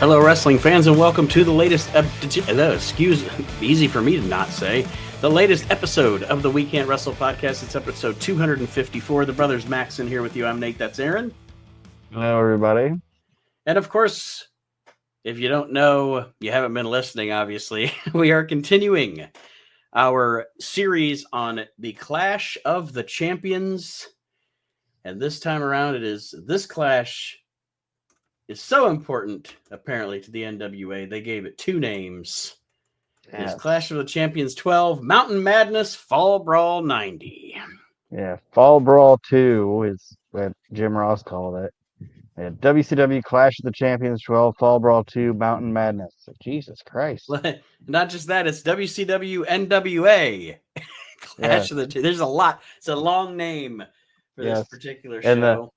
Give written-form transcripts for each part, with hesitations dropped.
Hello, wrestling fans, and welcome to the latest, easy for me to not say, the latest episode of the We Can't Wrestle podcast. It's episode 254. The brothers Maxon here with you. I'm Nate, that's Aaron. Hello, everybody. And of course, if you don't know, you haven't been listening, obviously. We are continuing our series on the Clash of the Champions. And this time around, this clash is so important, apparently, to the NWA. They gave it two names. Yes. It's Clash of the Champions 12, Mountain Madness, Fall Brawl 90. Yeah, Fall Brawl 2 is what Jim Ross called it. Yeah, WCW Clash of the Champions 12, Fall Brawl 2, Mountain Madness. Jesus Christ. Not just that, it's WCW NWA. Clash of the There's a lot. It's a long name for this particular show.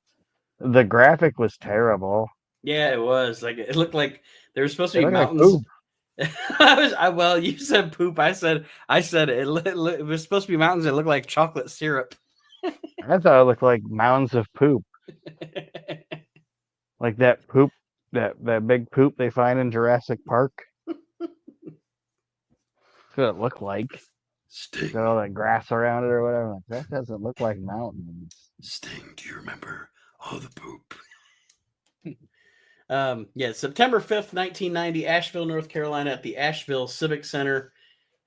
And the graphic was terrible. Yeah, it was. Like it looked like there were supposed to be mountains. Like well, you said poop. I said it was supposed to be mountains that looked like chocolate syrup. I thought it looked like mounds of poop. Like that poop, that big poop they find in Jurassic Park. That's what it looked like. Sting. Got all that grass around it or whatever. Like, that doesn't look like mountains. Sting, do you remember all the poop? September 5th, 1990, Asheville, North Carolina at the Asheville Civic Center.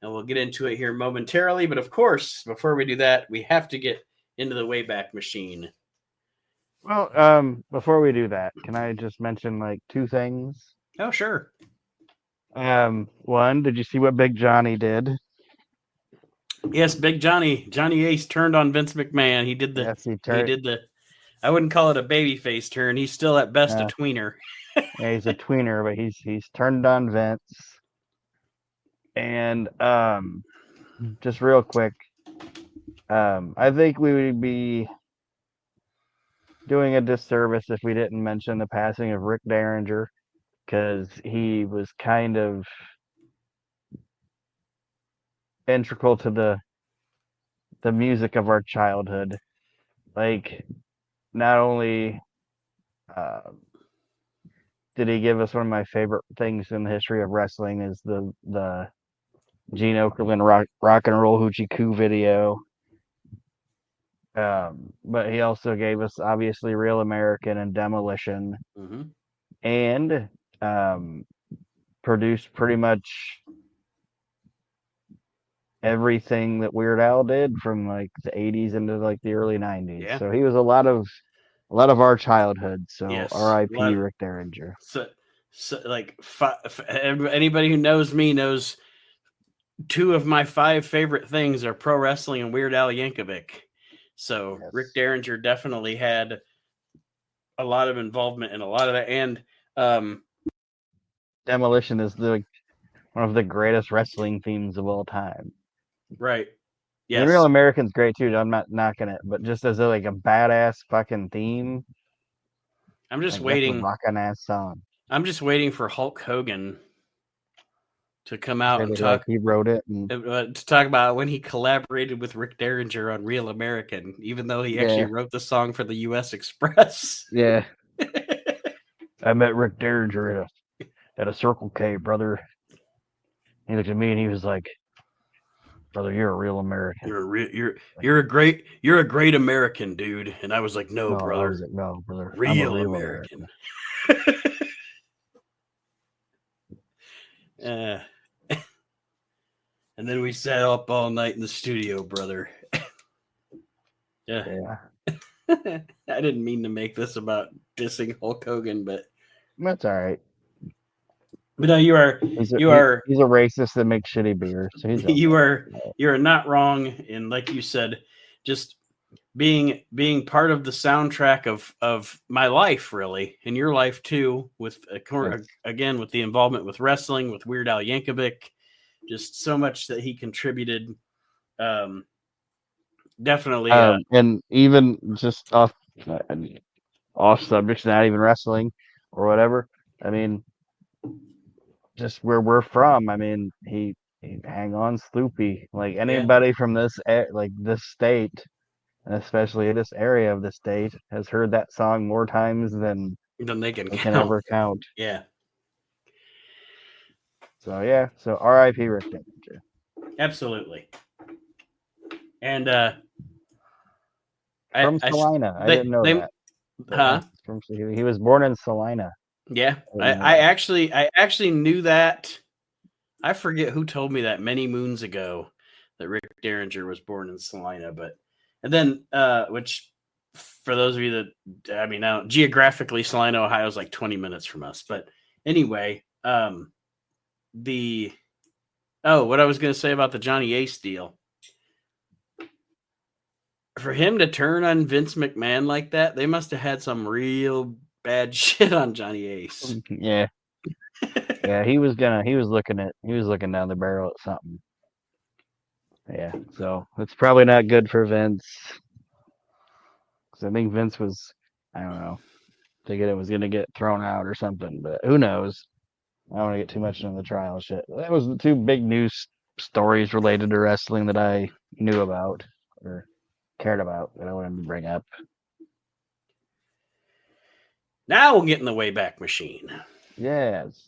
And we'll get into it here momentarily. But of course, before we do that, we have to get into the Wayback Machine. Well, before we do that, can I just mention like two things? Oh, sure. One, did you see what Big Johnny did? Yes, Big Johnny Ace turned on Vince McMahon. He did the I wouldn't call it a babyface turn. He's still at best a tweener. Yeah, he's a tweener, but he's turned on Vince. And just real quick, I think we would be doing a disservice if we didn't mention the passing of Rick Derringer, because he was kind of integral to the music of our childhood. Like, not only did he give us one of my favorite things in the history of wrestling is the Gene Okerlund rock and roll Hoochie Coo video, but he also gave us obviously Real American and Demolition, and produced pretty much everything that Weird Al did from like the 80s into like the early 90s. Yeah. So he was a lot of our childhood. So yes, R.I.P. Rick Derringer. So like anybody who knows me knows two of my five favorite things are pro wrestling and Weird Al Yankovic. So yes, Rick Derringer definitely had a lot of involvement in a lot of that. And Demolition is one of the greatest wrestling themes of all time. Right. Yes. And Real American's great too. I'm not knocking it, but just as a badass fucking theme. I'm just waiting. That's a rockin' ass song. I'm just waiting for Hulk Hogan to come out and talk. He wrote it to talk about when he collaborated with Rick Derringer on Real American, even though he actually wrote the song for the U.S. Express. Yeah. I met Rick Derringer at a Circle K, brother. He looked at me and he was like, "Brother, you're a real American. You're a great American, dude." And I was like, "No, brother. No, brother. Real American." And then we sat up all night in the studio, brother. Yeah. I didn't mean to make this about dissing Hulk Hogan, but that's all right. But no, he's a racist that makes shitty beer. So you are not wrong in, like you said, just being part of the soundtrack of my life, really, and your life too. With again with the involvement with wrestling, with Weird Al Yankovic, just so much that he contributed. Definitely, and even just off subjects, not even wrestling or whatever. I mean, just where we're from. I mean, he hang on, Sloopy. Like anybody from this state, and especially this area of the state, has heard that song more times than they can ever count. Yeah. So yeah, so R.I.P. Rick Derringer. Absolutely. And From Salina. I didn't know they that. But yeah, huh? he was born in Salina. Yeah. I didn't know I that. actually knew that. I forget who told me that many moons ago that Rick Derringer was born in Salina, but and then which for those of you that I mean now geographically Salina, Ohio is like 20 minutes from us. But anyway, the what I was gonna say about the Johnny Ace deal. For him to turn on Vince McMahon like that, they must have had some real bad shit on Johnny Ace. Yeah. Yeah, he was looking down the barrel at something. Yeah, so it's probably not good for Vince. Because I think Vince was, I don't know, thinking it was going to get thrown out or something, but who knows? I don't want to get too much into the trial shit. That was the two big news stories related to wrestling that I knew about or cared about that I wanted to bring up. Now we'll get in the Wayback Machine. Yes.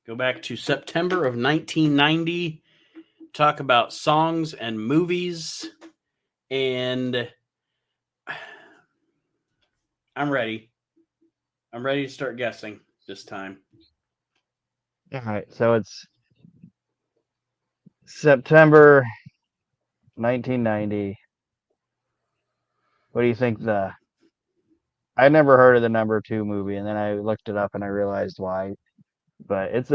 Go back to September of 1990. Talk about songs and movies. And I'm ready. I'm ready to start guessing this time. All right, so it's September 1990. What do you think I never heard of the number 2 movie, and then I looked it up and I realized why. But what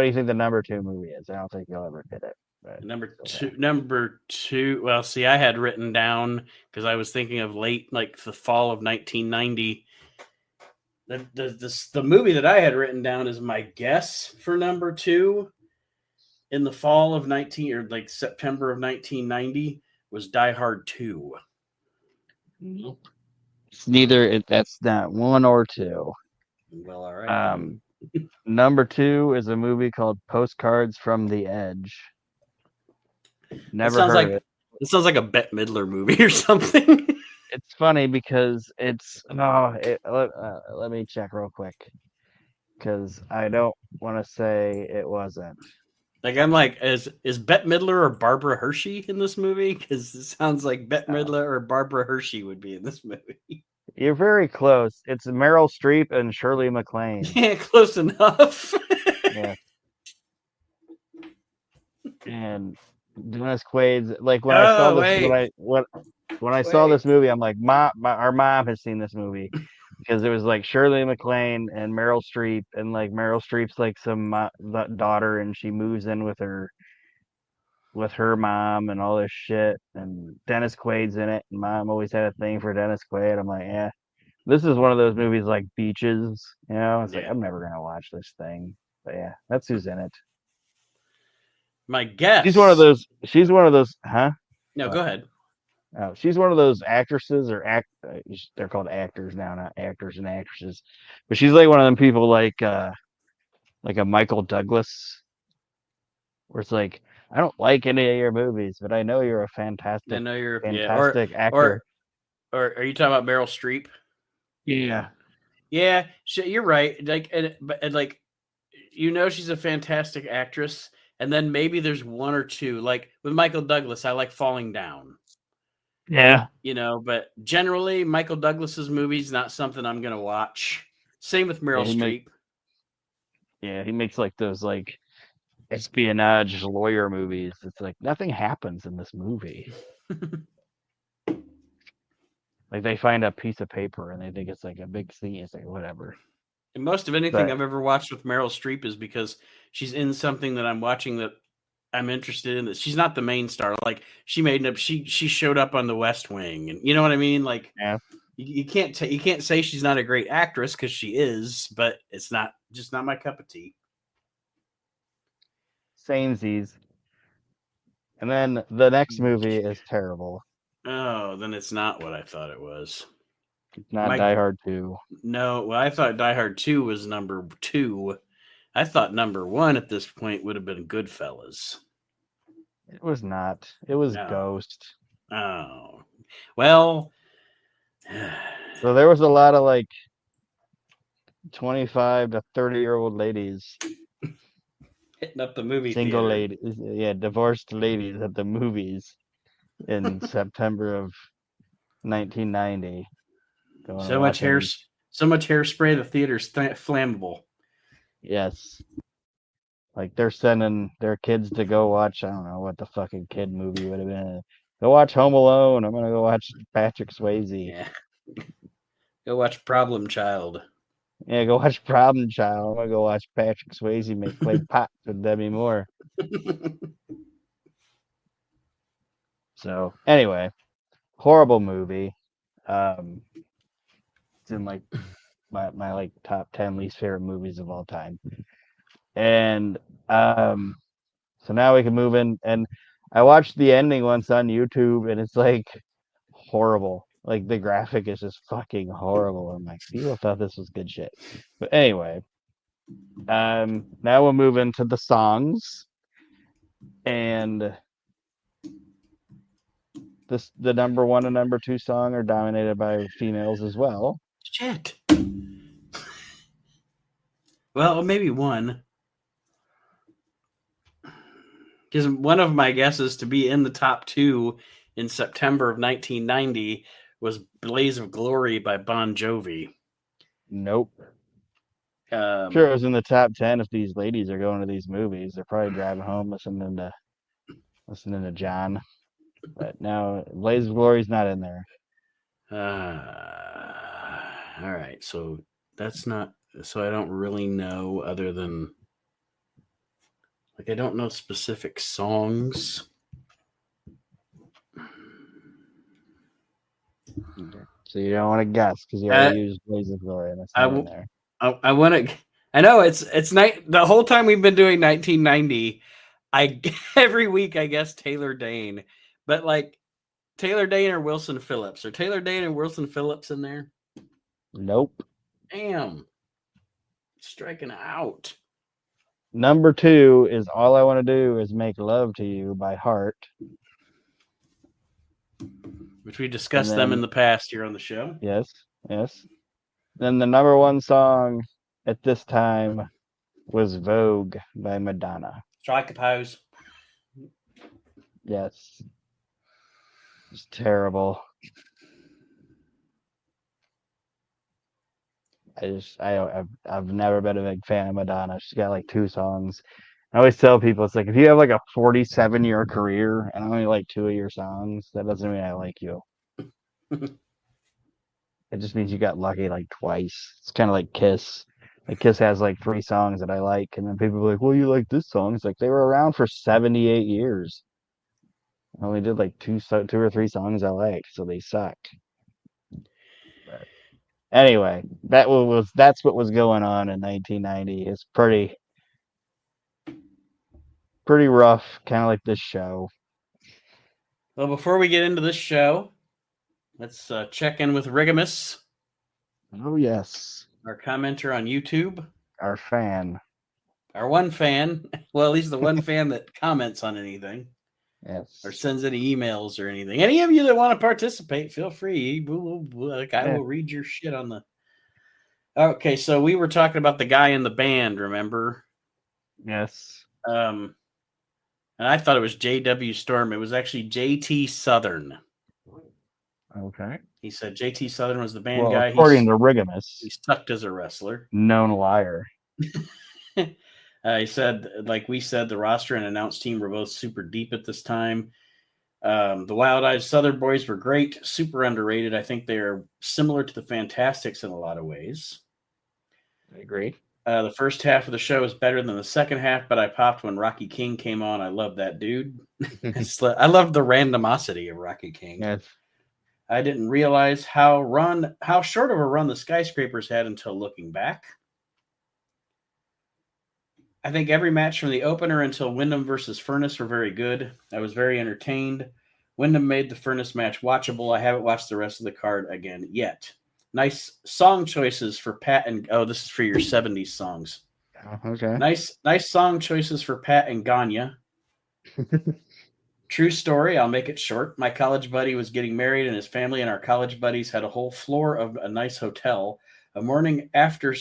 do you think the number 2 movie is? I don't think you'll ever get it. But Number two. Well, see, I had written down because I was thinking of late, like the fall of 1990. The movie that I had written down as my guess for number 2 in the fall of 19 or like September of 1990 was Die Hard 2. it's neither. That's not 1 or 2. Well, all right then. Um, number 2 is a movie called Postcards from the Edge. It Never sounds heard of like it. it sounds like a Bette Midler movie or something. It's funny because let me check real quick because I don't want to say it wasn't. Like I'm like, is Bette Midler or Barbara Hershey in this movie? Because it sounds like Bette Uh, Midler or Barbara Hershey would be in this movie. you're very close. It's Meryl Streep and Shirley MacLaine. Yeah, close enough. Yeah, and Dennis Quaid's like when I saw Oh this wait, when I saw wait. this movie, I'm like, our mom has seen this movie because it was like Shirley MacLaine and Meryl Streep, and like Meryl Streep's like the daughter, and she moves in with her mom and all this shit, and Dennis Quaid's in it, and mom always had a thing for Dennis Quaid. I'm like, yeah, this is one of those movies like Beaches, you know? It's like Yeah, I'm never gonna watch this thing, but yeah, that's who's in it. my guess. She's one of those, huh? No, What? go ahead. She's one of those actresses or they're called actors now, not actors and actresses. But she's like one of them people like a Michael Douglas, where it's like, I don't like any of your movies, but I know you're a I know you're fantastic actor. or or are you talking about Meryl Streep? Yeah. Yeah, you're right. Like, but like, she's a fantastic actress, and then maybe there's one or two. Like with Michael Douglas, I like Falling Down. Yeah. But generally, Michael Douglas's movies not something I'm gonna watch. Same with Yeah, Meryl Streep. he makes like those like espionage lawyer movies. It's like nothing happens in this movie. Like they find a piece of paper and they think it's like a big scene. It's like whatever. And most of anything But I've ever watched with Meryl Streep is because she's in something that I'm watching that I'm interested in. That she's not the main star. Like she showed up on The West Wing, and you know what I mean. Like yeah, you can't say she's not a great actress because she is, but it's not my cup of tea. samesies. And then the next movie is terrible. Oh, then it's not what I thought it was. It's not My Die Hard 2. No, well, I thought Die Hard 2 was number 2. I thought number 1 at this point would have been Goodfellas. It was not. It was No. Ghost. Oh. Well, So there was a lot of like 25 to 30-year-old ladies, Hitting up the movie single theater. ladies, yeah, divorced ladies at the movies in September of 1990. Going and So much hair, watching, so much hairspray. The theater's flammable. yes, like they're sending their kids to go watch, I don't know what the fucking kid movie would have been. Go watch Home Alone. I'm gonna go watch Patrick Swayze. Yeah. Go watch Problem Child. Yeah, go watch Problem Child. I'm gonna go watch Patrick Swayze make clay pots with Demi Moore. So anyway, horrible movie. It's in like my like top 10 least favorite movies of all time. And um so now we can move in, and I watched the ending once on YouTube, and it's like horrible. Like the graphic is just fucking horrible. I'm like, people thought this was good shit. But anyway, now we'll move into the songs, and the number one and number two song are dominated by females as well. Shit. Well, maybe one. Because one of my guesses to be in the top two in September of 1990 was Blaze of Glory by Bon Jovi. Nope. Sure, it was in the top 10 if these ladies are going to these movies. They're probably driving home listening to John. But no, Blaze of Glory's not in there. All right, so that's not. So I don't really know other than like I don't know specific songs. So you don't want to guess because you already used Blaze of Glory and it's not in there. I want to. I know it's night. The whole time we've been doing 1990, I every week I guess Taylor Dane, but like Taylor Dane or Wilson Phillips, or Taylor Dane and Wilson Phillips in there. Nope. Damn, striking out. Number two is All I Want to Do Is Make Love to You by Heart. Which we discussed them in the past here on the show. Yes. Then the number one song at this time was Vogue by Madonna. Strike a pose. Yes. It's terrible. I've never been a big fan of Madonna. She's got like two songs. I always tell people, it's like, if you have like a 47-year career and only like two of your songs, that doesn't mean I like you. It just means you got lucky like twice. It's kind of like Kiss. Like Kiss has like three songs that I like, and then people are like, well, you like this song. It's like they were around for 78 years. I only did like two or three songs I liked, so they suck. But anyway, that's what was going on in 1990. It's pretty rough, kind of like this show. Well, before we get into this show, let's check in with Rigamus. Oh yes, our commenter on YouTube, our fan, our one fan. Well, at least the one fan that comments on anything. Yes. Or sends any emails or anything. Any of you that want to participate, feel free. I will read your shit on the. Okay, so we were talking about the guy in the band, remember? Yes. And I thought it was J.W. Storm. It was actually J.T. Southern. Okay. He said J.T. Southern was the band guy. According to Rigamus, he sucked as a wrestler. Known liar. He said, like we said, the roster and announced team were both super deep at this time. The Wild Eyed Southern Boys were great, super underrated. I think they're similar to the Fantastics in a lot of ways. I agree. The first half of the show is better than the second half, but I popped when Rocky King came on. I love that dude. I love the randomosity of Rocky King. Yes. I didn't realize how short of a run the Skyscrapers had until looking back. I think every match from the opener until Wyndham versus Furnace were very good. I was very entertained. Wyndham made the Furnace match watchable. I haven't watched the rest of the card again yet. Nice song choices for Pat and... Oh, this is for your 70s songs. Okay. Nice song choices for Pat and Gagne. True story. I'll make it short. My college buddy was getting married, and his family and our college buddies had a whole floor of a nice hotel. A morning after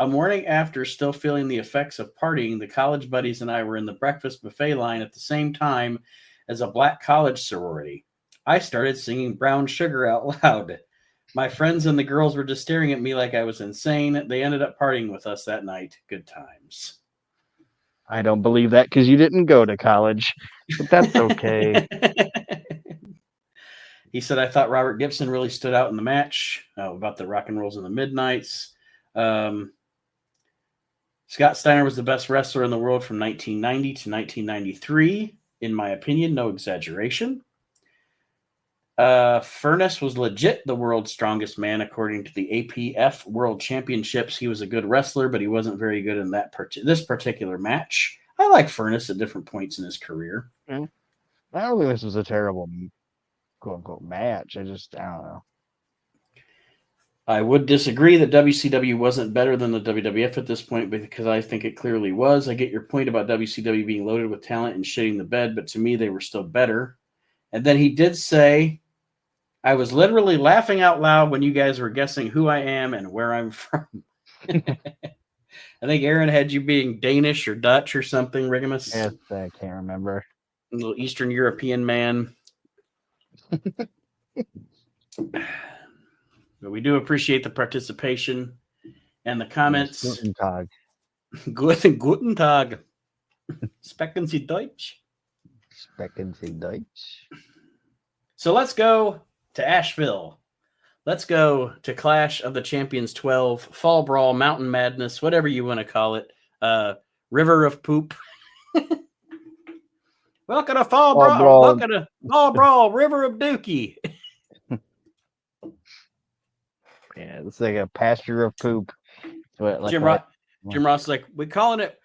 A morning after, still feeling the effects of partying, the college buddies and I were in the breakfast buffet line at the same time as a black college sorority. I started singing Brown Sugar out loud. My friends and the girls were just staring at me like I was insane. They ended up partying with us that night. Good times. I don't believe that because you didn't go to college, but that's okay. He said, I thought Robert Gibson really stood out in the match about the rock and rolls in the Midnights. Scott Steiner was the best wrestler in the world from 1990 to 1993, in my opinion, no exaggeration. Furnace was legit the world's strongest man, according to the APF World Championships. He was a good wrestler, but he wasn't very good in this particular match. I like Furnace at different points in his career. I don't think this was a terrible quote-unquote match. I don't know. I would disagree that WCW wasn't better than the WWF at this point because I think it clearly was. I get your point about WCW being loaded with talent and shitting the bed, but to me, they were still better. And then he did say, I was literally laughing out loud when you guys were guessing who I am and where I'm from. I think Aaron had you being Danish or Dutch or something, Rigamus. Yes, I can't remember. A little Eastern European man. But we do appreciate the participation and the comments. Guten Tag. Guten Tag. Sprechen Sie Deutsch? Sprechen Sie Deutsch? So let's go to Asheville. Let's go to Clash of the Champions 12, Fall Brawl, Mountain Madness, whatever you want to call it. River of Poop. Welcome to Fall Brawl. Welcome to Fall Brawl, River of Dookie. Yeah, it's like a pasture of poop. Jim Ross is like, we're calling it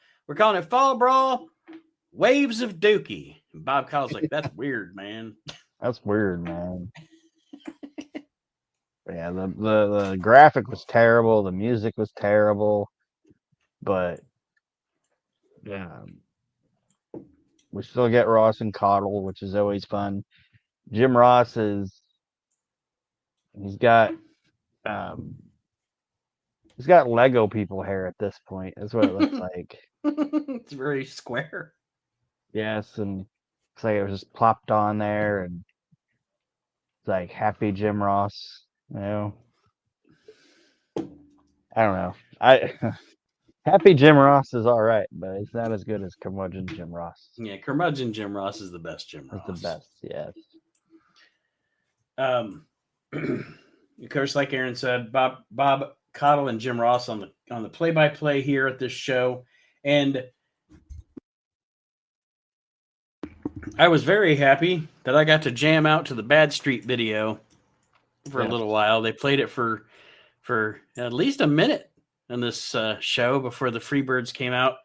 Fall Brawl, Waves of Dookie. And Bob Kyle's like, that's weird, man. That's weird, man. Yeah, the graphic was terrible, the music was terrible, but yeah, we still get Ross and Caudle, which is always fun. Jim Ross he's got Lego people hair at this point. That's what it looks like. It's very square. Yes, and it's like it was just plopped on there, and it's like happy Jim Ross. You know, I don't know. Happy Jim Ross is all right, but it's not as good as Curmudgeon Jim Ross. Yeah, Curmudgeon Jim Ross is the best Jim Ross. It's the best, yes. Of course, like Aaron said, Bob Caudle and Jim Ross on the play-by-play here at this show, and I was very happy that I got to jam out to the Bad Street video for a little while. They played it for at least a minute in this show before the Freebirds came out.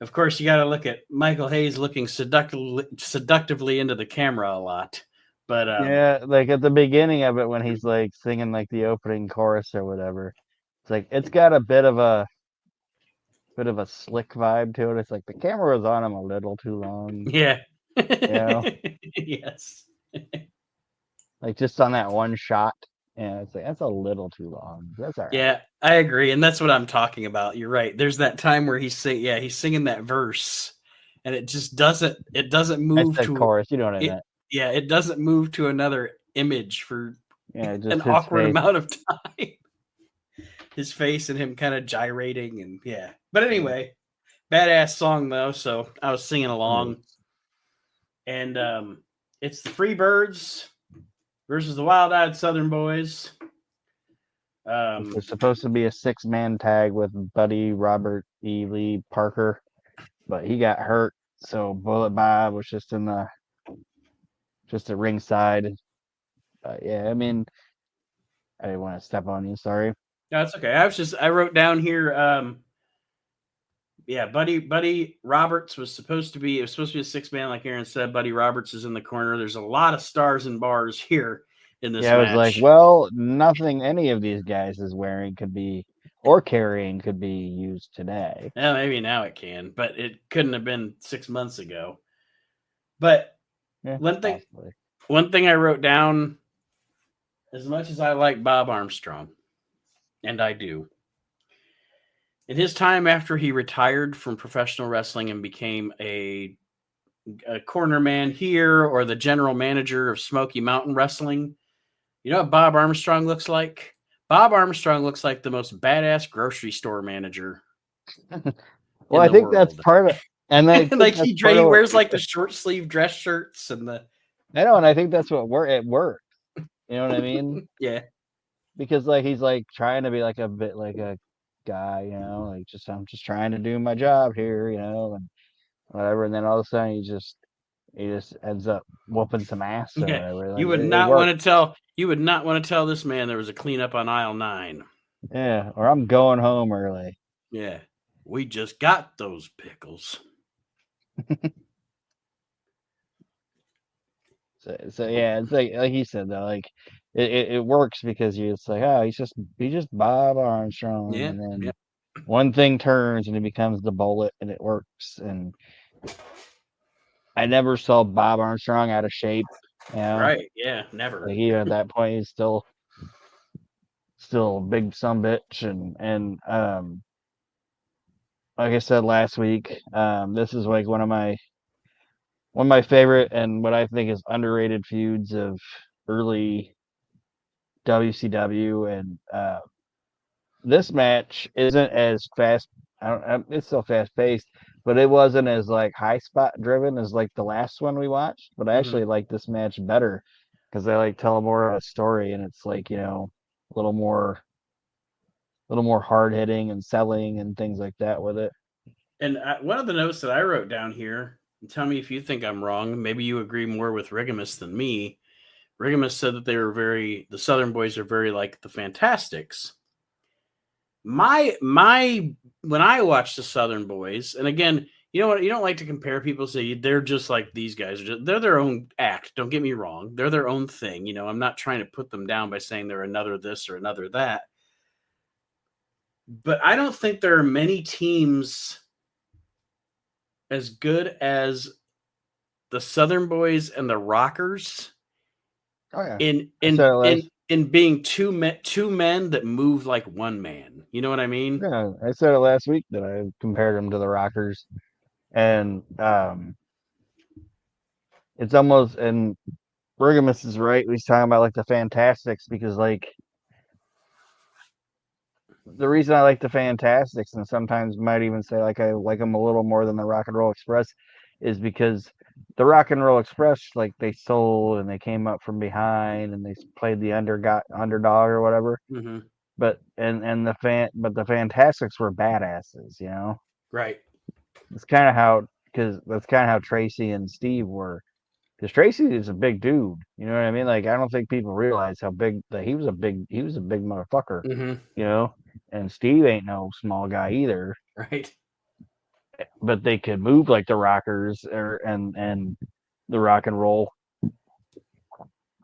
Of course, you got to look at Michael Hayes looking seductively into the camera a lot. But yeah, like at the beginning of it when he's like singing like the opening chorus or whatever, it's like it's got a bit of a slick vibe to it. It's like the camera was on him a little too long. Yeah. You know? Yes. Like just on that one shot. Yeah, it's like that's a little too long. That's all right. Yeah, I agree, and that's what I'm talking about. You're right. There's that time where he's singing that verse, and it just doesn't move to chorus. You know what I meant. Yeah, it doesn't move to another image for just an awkward amount of time. His face and him kind of gyrating, and yeah. But anyway, badass song though, so I was singing along. And it's the Freebirds versus the Wild-Eyed Southern Boys. It's supposed to be a 6-man tag with Buddy Robert E. Lee Parker, but he got hurt, so Bullet Bob was just at ringside. Yeah, I mean, I didn't want to step on you. Sorry. No, it's okay. I wrote down here. Buddy Roberts was supposed to be a 6-man, like Aaron said. Buddy Roberts is in the corner. There's a lot of stars and bars here in this match. I was like, well, nothing any of these guys is wearing could be or carrying could be used today. Yeah, maybe now it can, but it couldn't have been 6 months ago. But one thing I wrote down, as much as I like Bob Armstrong, and I do, In his time after he retired from professional wrestling and became a corner man here or the general manager of Smoky Mountain Wrestling, you know what Bob Armstrong looks like? Bob Armstrong looks like the most badass grocery store manager Well, in I the think that's world. part of, and I think Like that's he part of what wears like the short sleeve dress shirts and the I know, and I think that's what it worked. You know what I mean? yeah. Because like he's like trying to be like a bit like a guy, you know, like just I'm just trying to do my job here, you know, and whatever. And then all of a sudden he just ends up whooping some ass or Yeah. whatever. Like You would it not worked. want to tell this man there was a cleanup on aisle 9. Yeah, or I'm going home early. Yeah. We just got those pickles. So yeah, it's like he said though, like it works because you it's like, oh, he's just Bob Armstrong, Yeah. and Yeah. then one thing turns and he becomes the bullet and it works. And I never saw Bob Armstrong out of shape, you know. Right. Yeah. Never. Like even at that point he's still a big bitch. And like I said last week, this is like one of my favorite and what I think is underrated feuds of early WCW. And this match isn't as fast. It's still fast paced, but it wasn't as like high spot driven as like the last one we watched. But I Hmm. actually like this match better because they like tell more of a story, and it's like a little more hard hitting and selling and things like that with it. And one of the notes that I wrote down here, and tell me if you think I'm wrong. Maybe you agree more with Rigamus than me. Rigamus said that the Southern Boys are very like the Fantastics. My when I watch the Southern Boys, and again, you know what, you don't like to compare people, say they're just like these guys. They're their own act. Don't get me wrong. They're their own thing. I'm not trying to put them down by saying they're another this or another that. But I don't think there are many teams as good as the Southern Boys and the Rockers Oh yeah, in I said in it in last. in being two men that move like one man. You know what I mean? Yeah, I said it last week that I compared them to the Rockers, and it's almost and Bergamus is right. He's talking about like the Fantastics because like the reason I like the Fantastics and sometimes might even say like I like them a little more than the Rock and Roll Express is because the Rock and Roll Express like they sold and they came up from behind and they played the underdog or whatever. Hmm. And the Fantastics were badasses, you know. Right. It's kind of how because that's kind of how Tracy and Steve were. Because Tracy is a big dude, you know what I mean? Like I don't think people realize how big that he was a big motherfucker, Hmm. you know. And Steve ain't no small guy either, Right. but they could move like the Rockers and the Rock and Roll.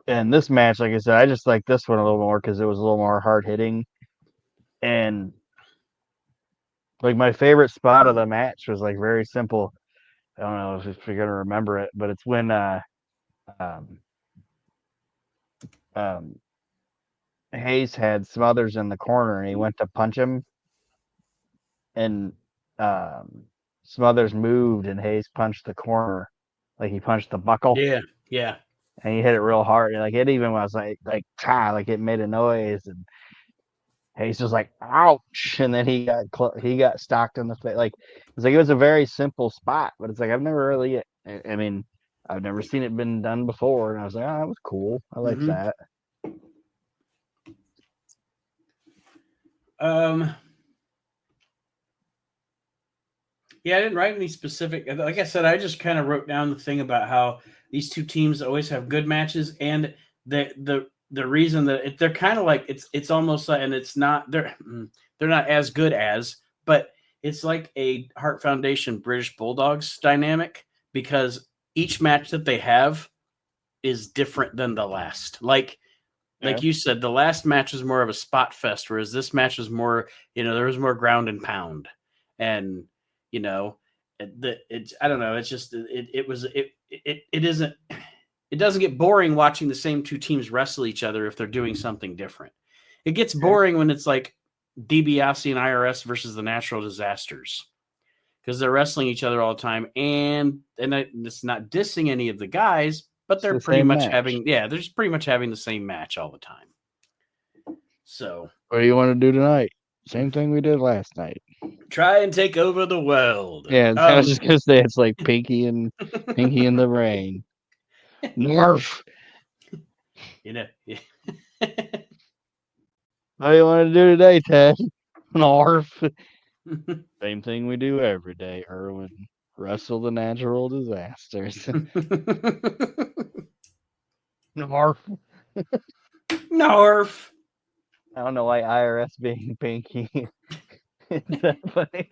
And this match, like I said, I just like this one a little more because it was a little more hard hitting. And like my favorite spot of the match was like very simple. I don't know if you're gonna remember it, but it's when um, um, Hayes had Smothers in the corner and he went to punch him, and um, Smothers moved and Hayes punched the corner, like he punched the buckle, Yeah. Yeah. and he hit it real hard. And like it even was like like it made a noise, and Hayes was like ouch, and then he got stocked in the face. Like it's like it was a very simple spot, but it's like I've never really, I mean, I've never seen it been done before, and I was like, oh, that was cool. I like Hmm. that. Um. Yeah, I didn't write any specific. Like I said, I just kind of wrote down the thing about how these two teams always have good matches, and the reason that they're kind of like it's almost like, and it's not they're not as good as, but it's like a Hart Foundation British Bulldogs dynamic because each match that they have is different than the last. Yeah. Like you said, the last match was more of a spot fest, whereas this match was more, there was more ground and pound, and you know, it's I don't know, it's just it isn't it doesn't get boring watching the same two teams wrestle each other if they're doing something different. It gets Yeah. boring when it's like DiBiase and IRS versus the Natural Disasters, because they're wrestling each other all the time, and it's not dissing any of the guys, but they're pretty much having they're just pretty much having the same match all the time. So, what do you want to do tonight? Same thing we did last night. Try and take over the world. Yeah, I was just gonna say it's like Pinky in the Rain. Nerf. You know. Yeah. What do you want to do today, Ted? Nerf. Same thing we do every day, Erwin. Wrestle the Natural Disasters. Nerf. Narf. I don't know why IRS being Pinky. It's that funny.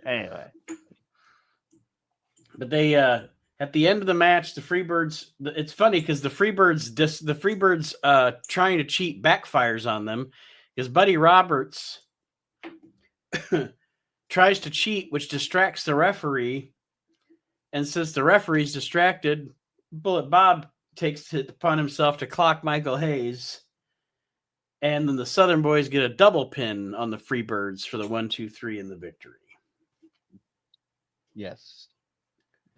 Anyway. But they at the end of the match, the Freebirds, it's funny because the Freebirds trying to cheat backfires on them, because Buddy Roberts tries to cheat, which distracts the referee. And since the referee's distracted, Bullet Bob takes it upon himself to clock Michael Hayes. And then the Southern Boys get a double pin on the Freebirds for the 1-2-3 in the victory. Yes.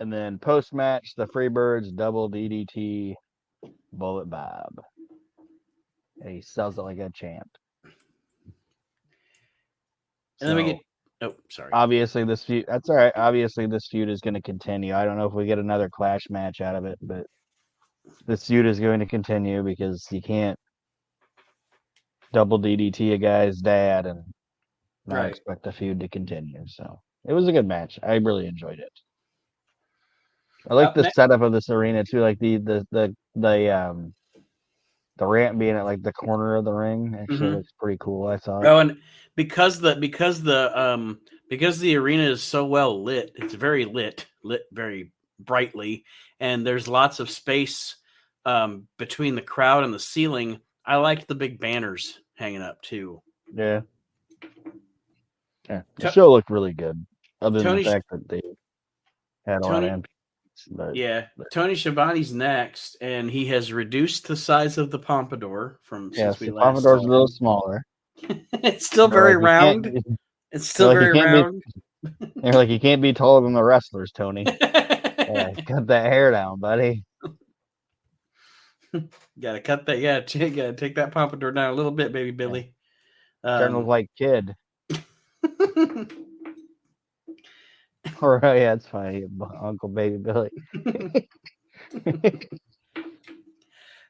And then post-match, the Freebirds double DDT Bullet Bob. And he sells it like a champ. And then we get... Oh, sorry. Obviously, this feud... That's all right. Obviously, this feud is going to continue. I don't know if we get another Clash match out of it, but this feud is going to continue because you can't double DDT a guy's dad and not expect the feud to continue. So it was a good match. I really enjoyed it. I like the setup of this arena too, like the ramp being at like the corner of the ring. Actually, looks pretty cool. I thought. Oh, and because the arena is so well lit, it's very lit very brightly, and there's lots of space between the crowd and the ceiling. I liked the big banners hanging up too. Yeah. The show looked really good, other than the fact that they had a lot of empty. But Tony Schiavone's next, and he has reduced the size of the pompadour since we last Pompador's a little smaller. It's still very round. It's still very round. They're like, you can't be taller than the wrestlers, Tony. Cut that hair down, buddy. Gotta cut that. Yeah, gotta take that pompadour down a little bit, baby Billy. Starting to look like Kid. Or yeah, it's funny, Uncle Baby Billy.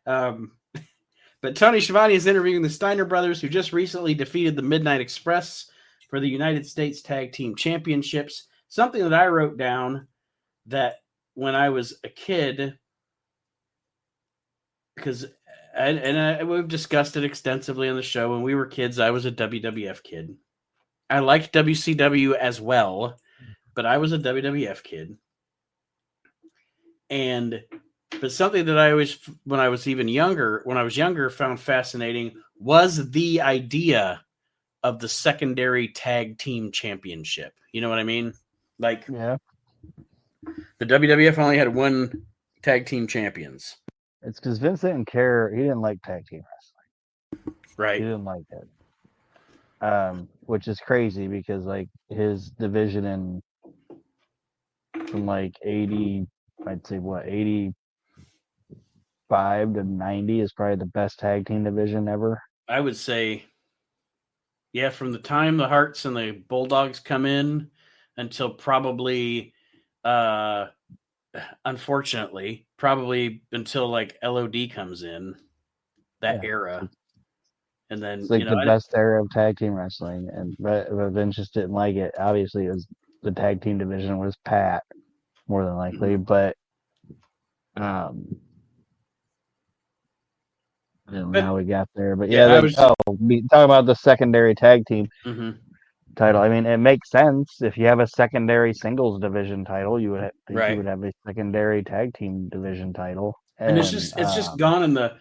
But Tony Schiavone is interviewing the Steiner brothers, who just recently defeated the Midnight Express for the United States Tag Team Championships. Something that I wrote down that when I was a kid, because we've discussed it extensively on the show. When we were kids, I was a WWF kid. I liked WCW as well, but I was a WWF kid. But something that I always, when I was younger, found fascinating was the idea of the secondary tag team championship. You know what I mean? Like, the WWF only had one tag team champions. It's because Vince didn't care. He didn't like tag team wrestling. Right. He didn't like it. Which is crazy because like his division from like 80, I'd say 85 to 90 is probably the best tag team division ever. I would say, yeah, from the time the Hearts and the Bulldogs come in until probably, unfortunately, probably until like LOD comes in, that era. And then it's like the best era of tag team wrestling, but Vince just didn't like it. Obviously, it was the tag team division was Pat, more than likely, but I don't know how we got there. But talking about the secondary tag team title. I mean, it makes sense if you have a secondary singles division title, you would have a secondary tag team division title, and it's just gone in the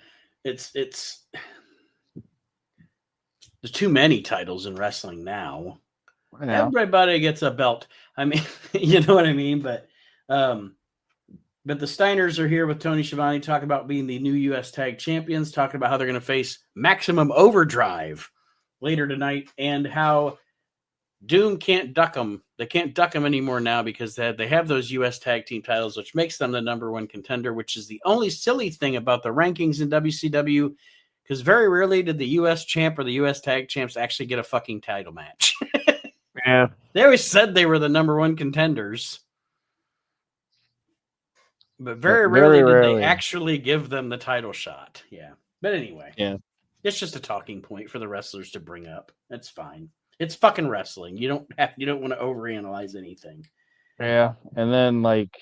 there's too many titles in wrestling now. Everybody gets a belt. I mean, you know what I mean? But the Steiners are here with Tony Schiavone, talking about being the new U.S. Tag Champions, talking about how they're going to face Maximum Overdrive later tonight, and how Doom can't duck them. They can't duck them anymore now because they have those U.S. tag team titles, which makes them the #1 contender, which is the only silly thing about the rankings in WCW, because very rarely did the U.S. champ or the U.S. tag champs actually get a fucking title match. Yeah. They always said they were the #1 contenders, but very rarely did they actually give them the title shot. Yeah. But anyway. Yeah. It's just a talking point for the wrestlers to bring up. That's fine. It's fucking wrestling. You don't want to overanalyze anything. Yeah. And then like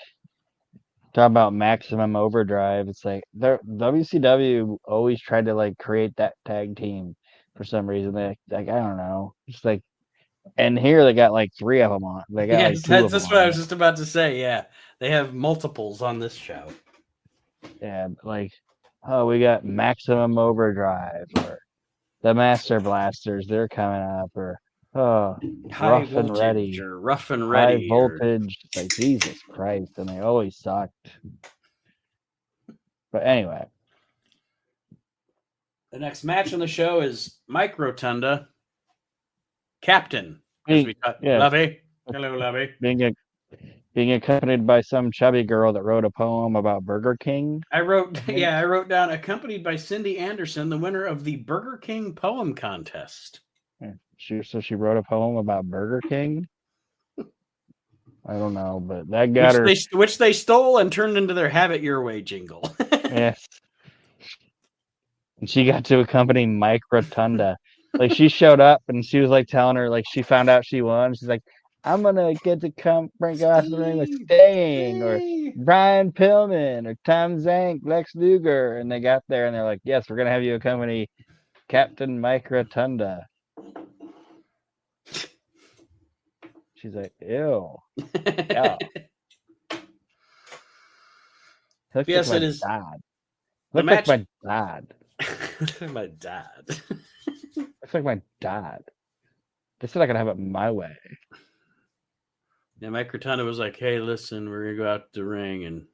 talk about Maximum Overdrive. It's like WCW always tried to like create that tag team for some reason. They like I don't know. It's like and here they got like 3 of them on. They got like 2 of them. That's what I was just about to say. Yeah. They have multiples on this show. Yeah, like oh, we got Maximum Overdrive or the Master Blasters, they're coming up, or oh, High Rough and Ready, or Rough and High Ready. Voltage. It's like Jesus Christ, and they always sucked. But anyway, the next match on the show is Mike Rotunda, Captain. yeah, Lovey. Hello, Lovey. being accompanied by some chubby girl that wrote a poem about Burger King. I wrote down accompanied by Cindy Anderson, the winner of the Burger King poem contest. She wrote a poem about Burger King. I don't know, but that got her. Which they stole and turned into their "Have It Your Way" jingle. Yes. And she got to accompany Mike Rotunda. Like she showed up and she was like telling her like she found out she won. She's like, I'm gonna get to come bring out the ring with Sting or Brian Pillman or Tom Zank, Lex Luger. And they got there and they're like, yes, we're gonna have you accompany Captain Mike Rotunda. She's like, ew. Yeah. Yes, like it is. Dad. Looks like my dad. My dad. Looks like my dad. They said I could have it my way. Yeah, Mike Rotunda was like, "Hey, listen, we're gonna go out to the ring, and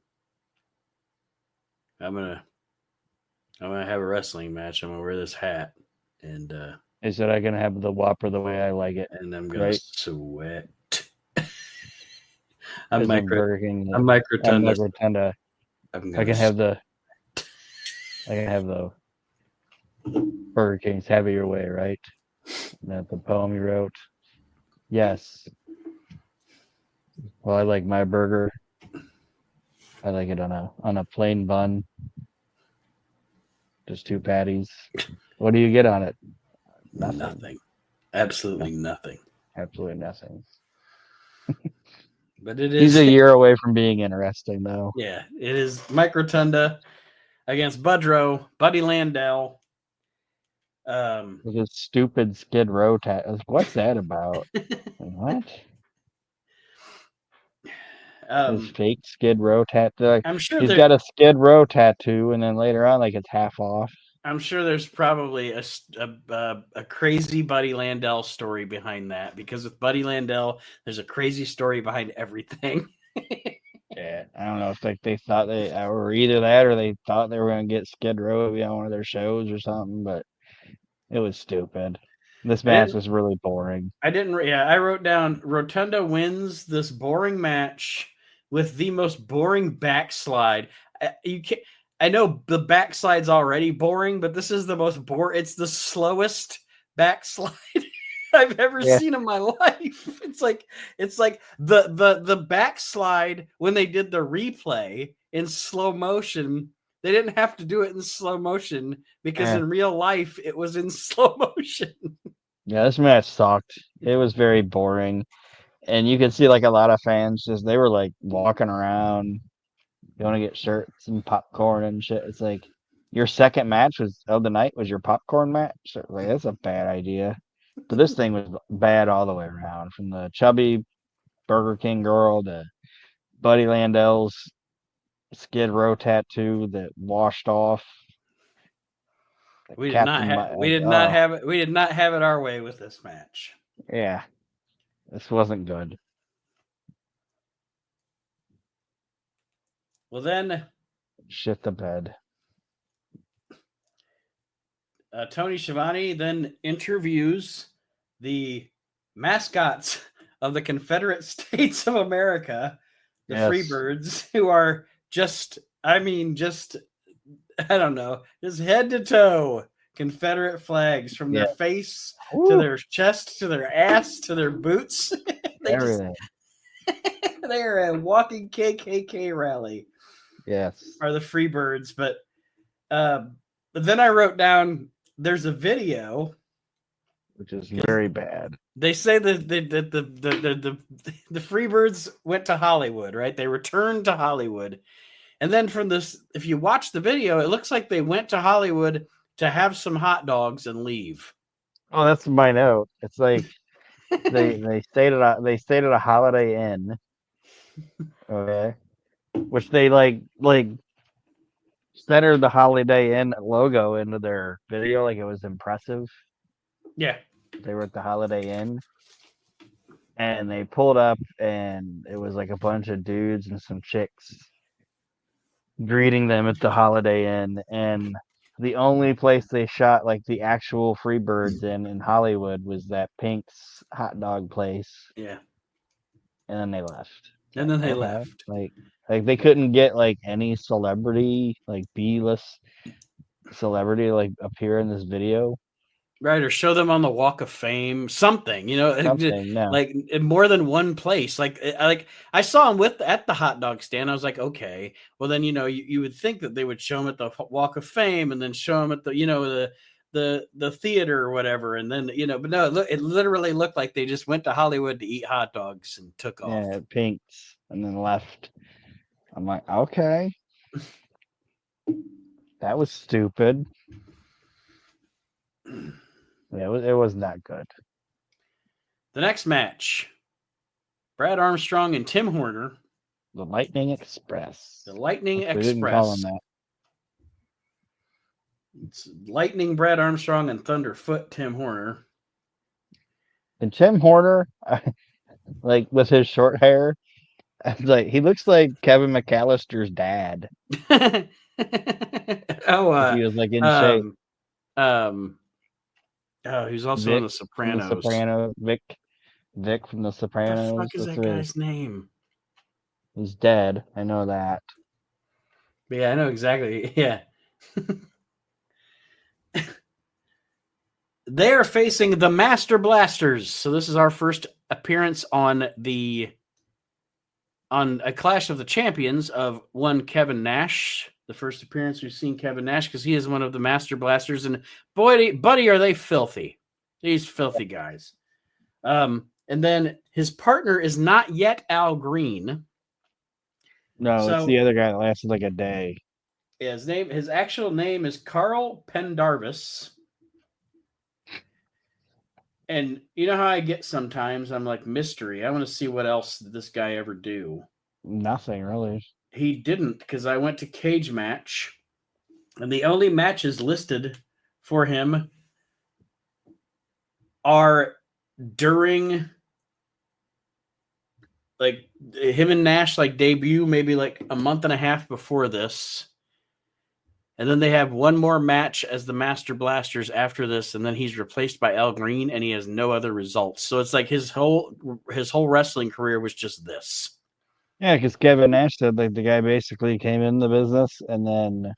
I'm gonna have a wrestling match. I'm gonna wear this hat, and he said I'm gonna have the Whopper the way I like it, and I'm gonna sweat." I'm Mike Rotunda. I'm Mike Rotunda. I can have the Burger King's "Have It Your Way," right? That's the poem you wrote. Yes. Well, I like my burger. I like it on a plain bun. Just 2 patties. What do you get on it? Nothing. Absolutely nothing. Absolutely nothing. But it is. He's a year away from being interesting, though. Yeah, it is Mike Rotunda against Buddy Landell. With his stupid Skid Row tattoo. What's that about? What? His fake Skid Row tattoo. I'm sure he's got a Skid Row tattoo, and then later on, like it's half off. I'm sure there's probably a crazy Buddy Landell story behind that, because with Buddy Landell, there's a crazy story behind everything. Yeah, I don't know if they thought they were either that or they thought they were going to get Skid Row to be on one of their shows or something, but it was stupid. This match was really boring. I wrote down Rotunda wins this boring match with the most boring backslide. I know the backside's already boring, but this is the most boring. It's the slowest backslide I've ever seen in my life. It's like the backslide when they did the replay in slow motion. They didn't have to do it in slow motion because in real life it was in slow motion. Yeah, this match sucked. It was very boring. And you could see like a lot of fans they were like walking around, going to get shirts and popcorn and shit. It's like your second match of the night was your popcorn match. So, like that's a bad idea. But this thing was bad all the way around, from the chubby Burger King girl to Buddy Landell's Skid Row tattoo that washed off. We did not have it our way with this match. Yeah. This wasn't good. Well then, shit the bed. Tony Schiavone then interviews the mascots of the Confederate States of America, the Yes. Freebirds, who are just, I mean, just, I don't know, just head to toe Confederate flags from their Yeah. face to Woo. their chest to their ass to their boots. They just, Everything. they are a walking KKK rally, Yes. are the Freebirds. But then I wrote down there's a video. Which is very bad. They say that the Freebirds went to Hollywood, right? They returned to Hollywood. And then from this, if you watch the video, it looks like they went to Hollywood to have some hot dogs and leave. Oh, that's my note. It's like they stayed at a Holiday Inn. Okay. Which they like centered the Holiday Inn logo into their video, like it was impressive. Yeah. They were at the Holiday Inn, and they pulled up, and it was like a bunch of dudes and some chicks greeting them at the Holiday Inn. And the only place they shot like the actual Freebirds in Hollywood was that Pink's hot dog place, Yeah. and then they left. And then they Okay. left. Like they couldn't get like any celebrity, like B-list celebrity, like appear in this video. Right, or show them on the Walk of Fame, something, Something. No. like in more than one place. Like I saw them at the hot dog stand. I was like, okay, well then you would think that they would show them at the Walk of Fame and then show them at the theater or whatever, and then but no, it literally looked like they just went to Hollywood to eat hot dogs and took off. Yeah, Pink's and then left. I'm like, okay, that was stupid. Yeah, it was not good. The next match, Brad Armstrong and Tim Horner. The Lightning Express. The Lightning Express. We didn't call him that. It's Lightning Brad Armstrong and Thunderfoot Tim Horner. And Tim Horner, like with his short hair, like he looks like Kevin McAllister's dad. If he was like in shape. Oh, he's also Vic on The Sopranos. From the Sopranos. Vic from The Sopranos. What the fuck is that guy's name? He's dead. I know that. But yeah, I know exactly. Yeah. They are facing the Master Blasters. So this is our first appearance on a Clash of the Champions of one Kevin Nash. The first appearance we've seen Kevin Nash because he is one of the Master Blasters, and buddy, are they filthy? These filthy guys. And then his partner is not yet Al Green. No, it's the other guy that lasted like a day. Yeah, his actual name is Carl Pendarvis. And you know how I get sometimes? I'm like, mystery. I want to see what else did this guy ever do. Nothing, really. He didn't, because I went to Cage Match, and the only matches listed for him are during, like, him and Nash, like, debut maybe, like, a month and a half before this. And then they have one more match as the Master Blasters after this, and then he's replaced by Al Green, and he has no other results. So it's like his whole wrestling career was just this. Yeah, because Kevin Nash said like the guy basically came in the business and then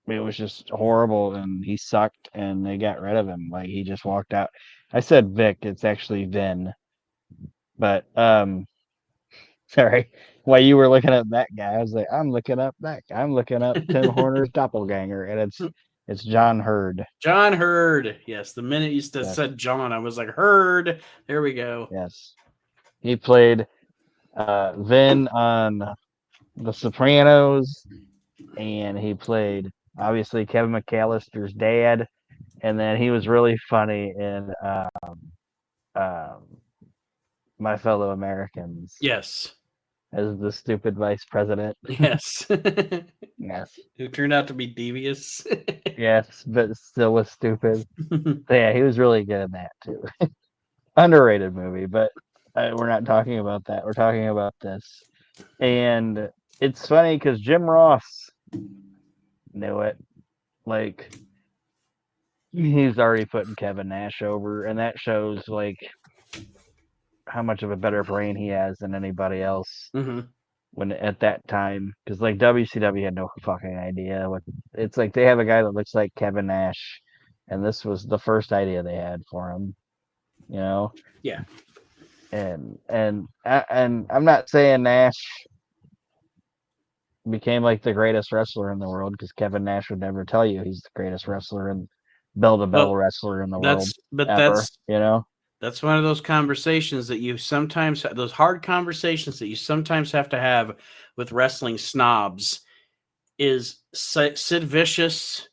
it was just horrible and he sucked and they got rid of him. Like he just walked out. I said Vic, it's actually Vin. But sorry. While you were looking up that guy, I was like, I'm looking up Tim Horner's doppelganger, and it's John Hurd. John Hurd. Yes, the minute you said John, I was like, Hurd. There we go. Yes. He played Vin on The Sopranos, and he played, obviously, Kevin McAllister's dad, and then he was really funny in My Fellow Americans. Yes. As the stupid vice president. Yes. Yes. Who turned out to be devious. Yes, but still was stupid. Yeah, he was really good in that, too. Underrated movie, but we're not talking about that. We're talking about this. And it's funny because Jim Ross knew it. like he's already putting Kevin Nash over, and that shows like how much of a better brain he has than anybody else. Mm-hmm. When at that time, because like WCW had no fucking idea what it's like. They have a guy that looks like Kevin Nash, and this was the first idea they had for him. You know, Yeah. and I'm not saying Nash became like the greatest wrestler in the world because Kevin Nash would never tell you he's the greatest wrestler and bell to bell Well, wrestler in the world but ever. You know, that's one of those conversations that you sometimes, those hard conversations that you sometimes have to have with wrestling snobs. Is Sid Vicious,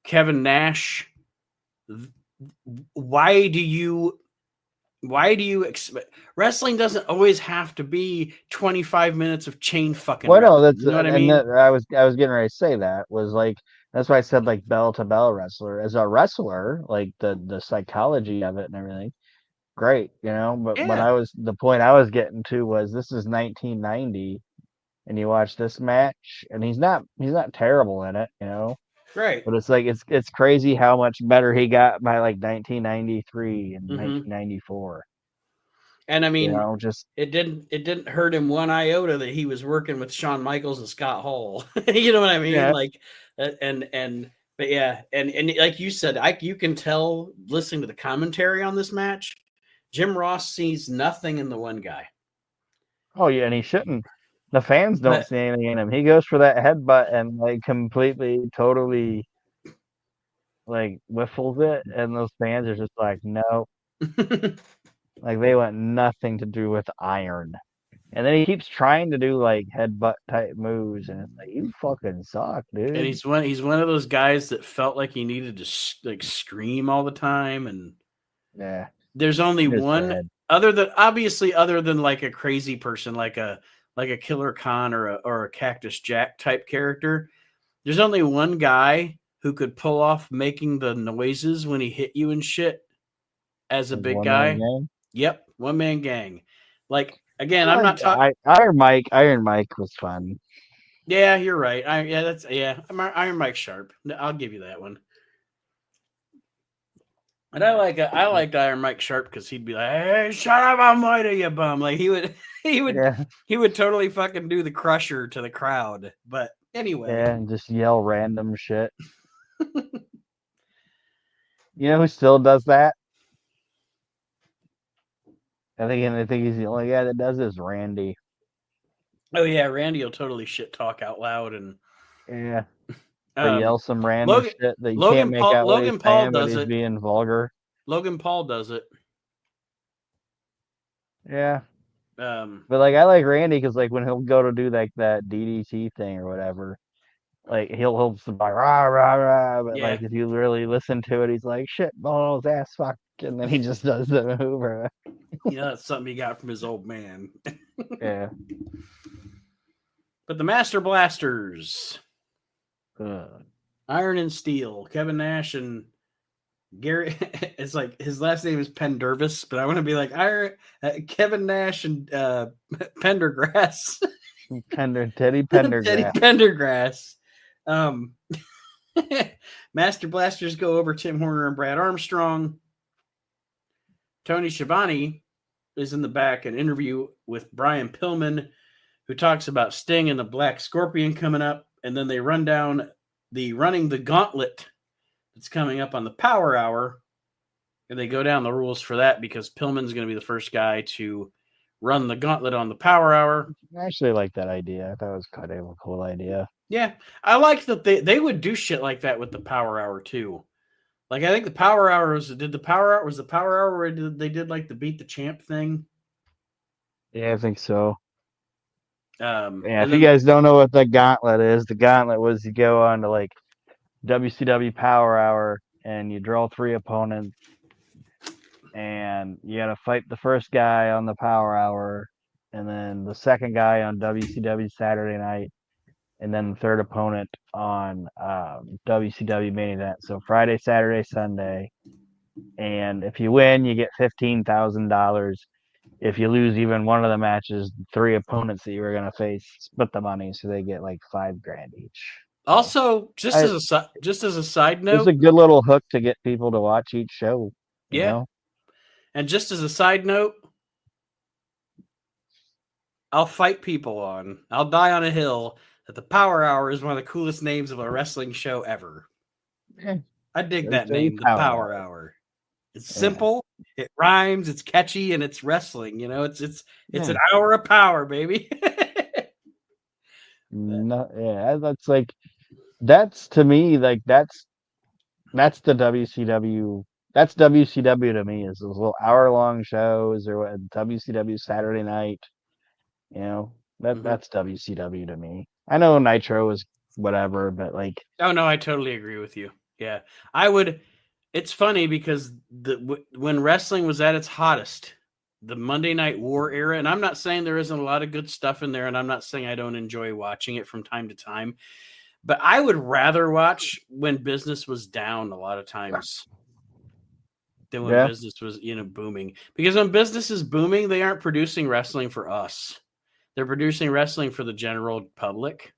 Kevin Nash? Why do you expect wrestling doesn't always have to be 25 minutes of chain fucking well, no, wrestling? that's You know what I and mean? that, I was getting ready to say that was like that's why I said like bell to bell wrestler as a wrestler, like the psychology of it and everything. Great, you know, but when Yeah, I was the point I was getting to was this is 1990 and you watch this match and he's not terrible in it, you know. right. But it's like it's crazy how much better he got by like 1993 and Mm-hmm. 1994. And I You mean, know, just it didn't hurt him one iota that he was working with Shawn Michaels and Scott Hall. You know what I mean? yeah. Like, but yeah, and like you said, you can tell listening to the commentary on this match, Jim Ross sees nothing in the one guy. Oh yeah, and he shouldn't. The fans don't But see anything in him. He goes for that headbutt and like completely, totally like whiffles it, and those fans are just like, no, like they want nothing to do with iron. And then he keeps trying to do like headbutt type moves, and it's like you fucking suck, and dude. he's one of those guys that felt like he needed to like scream all the time, and Yeah, there's only it's one bad. other than like a crazy person like a Killer Khan or a Cactus Jack type character. There's only one guy who could pull off making the noises when he hit you and shit as a His big one man guy. gang. Yep, one man gang. Like again, I I'm like not talking. Iron Mike. Iron Mike was fun. Yeah, you're right. Iron Mike Sharp. I'll give you that one. And I liked Iron Mike Sharp because he'd be like, "Hey, shut up, I'm white, you bum!" Like he would he would Yeah, he would totally fucking do the crusher to the crowd. But anyway, yeah, and just yell random shit. You know who still does that? I think he's the only guy that does this. Randy. oh yeah, Randy will totally shit talk out loud and Yeah, or um yell some random Logan shit that you can't make out what he's Logan Paul saying, but does he's it. being vulgar. Logan Paul does it. Yeah, Um but like I like Randy because like when he'll go to do like that DDT thing or whatever, like he'll just be like rah rah rah, but yeah, like if you really listen to it, he's like shit balls ass fuck, and then he just does the move. that's something he got from his old man. Yeah. But the Master Blasters, Ugh. Iron and Steel, Kevin Nash and Gary. It's like his last name is Pendervis, but I want to be like Kevin Nash and Pendergrass. Teddy Teddy Pendergrass. Pendergrass. Um, Master Blasters go over Tim Horner and Brad Armstrong. Tony Schiavone is in the back, an interview with Brian Pillman, who talks about Sting and the Black Scorpion coming up, and then they run down the running the gauntlet that's coming up on the Power Hour, and they go down the rules for that because Pillman's going to be the first guy to run the gauntlet on the Power Hour. I actually like that idea. I thought it was kind of a cool idea. Yeah, I like that they would do shit like that with the Power Hour too. Like I think the Power Hour was the Power Hour where they did like the beat the champ thing. Yeah, I think so. Yeah, And if you then guys don't know what the gauntlet is, the gauntlet was you go on to like WCW Power Hour and you draw 3 opponents and you got to fight the first guy on the Power Hour and then the second guy on WCW Saturday night and then the third opponent on WCW main event. So Friday, Saturday, Sunday. And if you win, you get $15,000. If you lose even one of the matches, 3 opponents that you were gonna face split the money, so they get like 5 grand each. Also, just I, as a side it's note, a good little hook to get people to watch each show. You yeah. know? And just as a side note, I'll fight people on. I'll die on a hill that the Power Hour is one of the coolest names of a wrestling show ever. Yeah. I dig that WWE name, the Power Power Hour. Hour. It's Yeah. simple, it rhymes, it's catchy, and it's wrestling. You know, it's an Yeah. hour of power, baby. No, yeah, that's to me like that's the WCW. That's WCW to me is those little hour-long shows or what WCW Saturday Night. You know that's WCW to me. I know Nitro is whatever, but like Oh no, I totally agree with you. Yeah, I would. It's funny because when wrestling was at its hottest, the Monday Night War era, and I'm not saying there isn't a lot of good stuff in there, and I'm not saying I don't enjoy watching it from time to time, but I would rather watch when business was down a lot of times than when yeah, business was booming. Because when business is booming, they aren't producing wrestling for us; they're producing wrestling for the general public,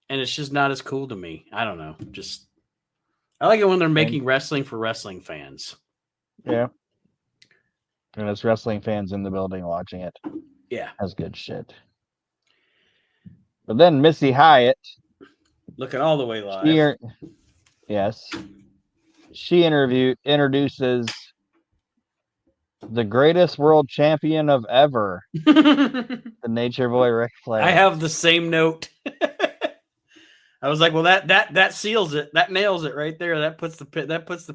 and it's just not as cool to me. I don't know, just. I like it when they're same, making wrestling for wrestling fans. yeah. And it's wrestling fans in the building watching it. Yeah. That's good shit. But then Missy Hyatt, Looking all the way she live. yes, she introduces the greatest world champion of ever, the Nature Boy Ric I Flair. have the same note. I was like, well, that seals it. That nails it right there. That puts the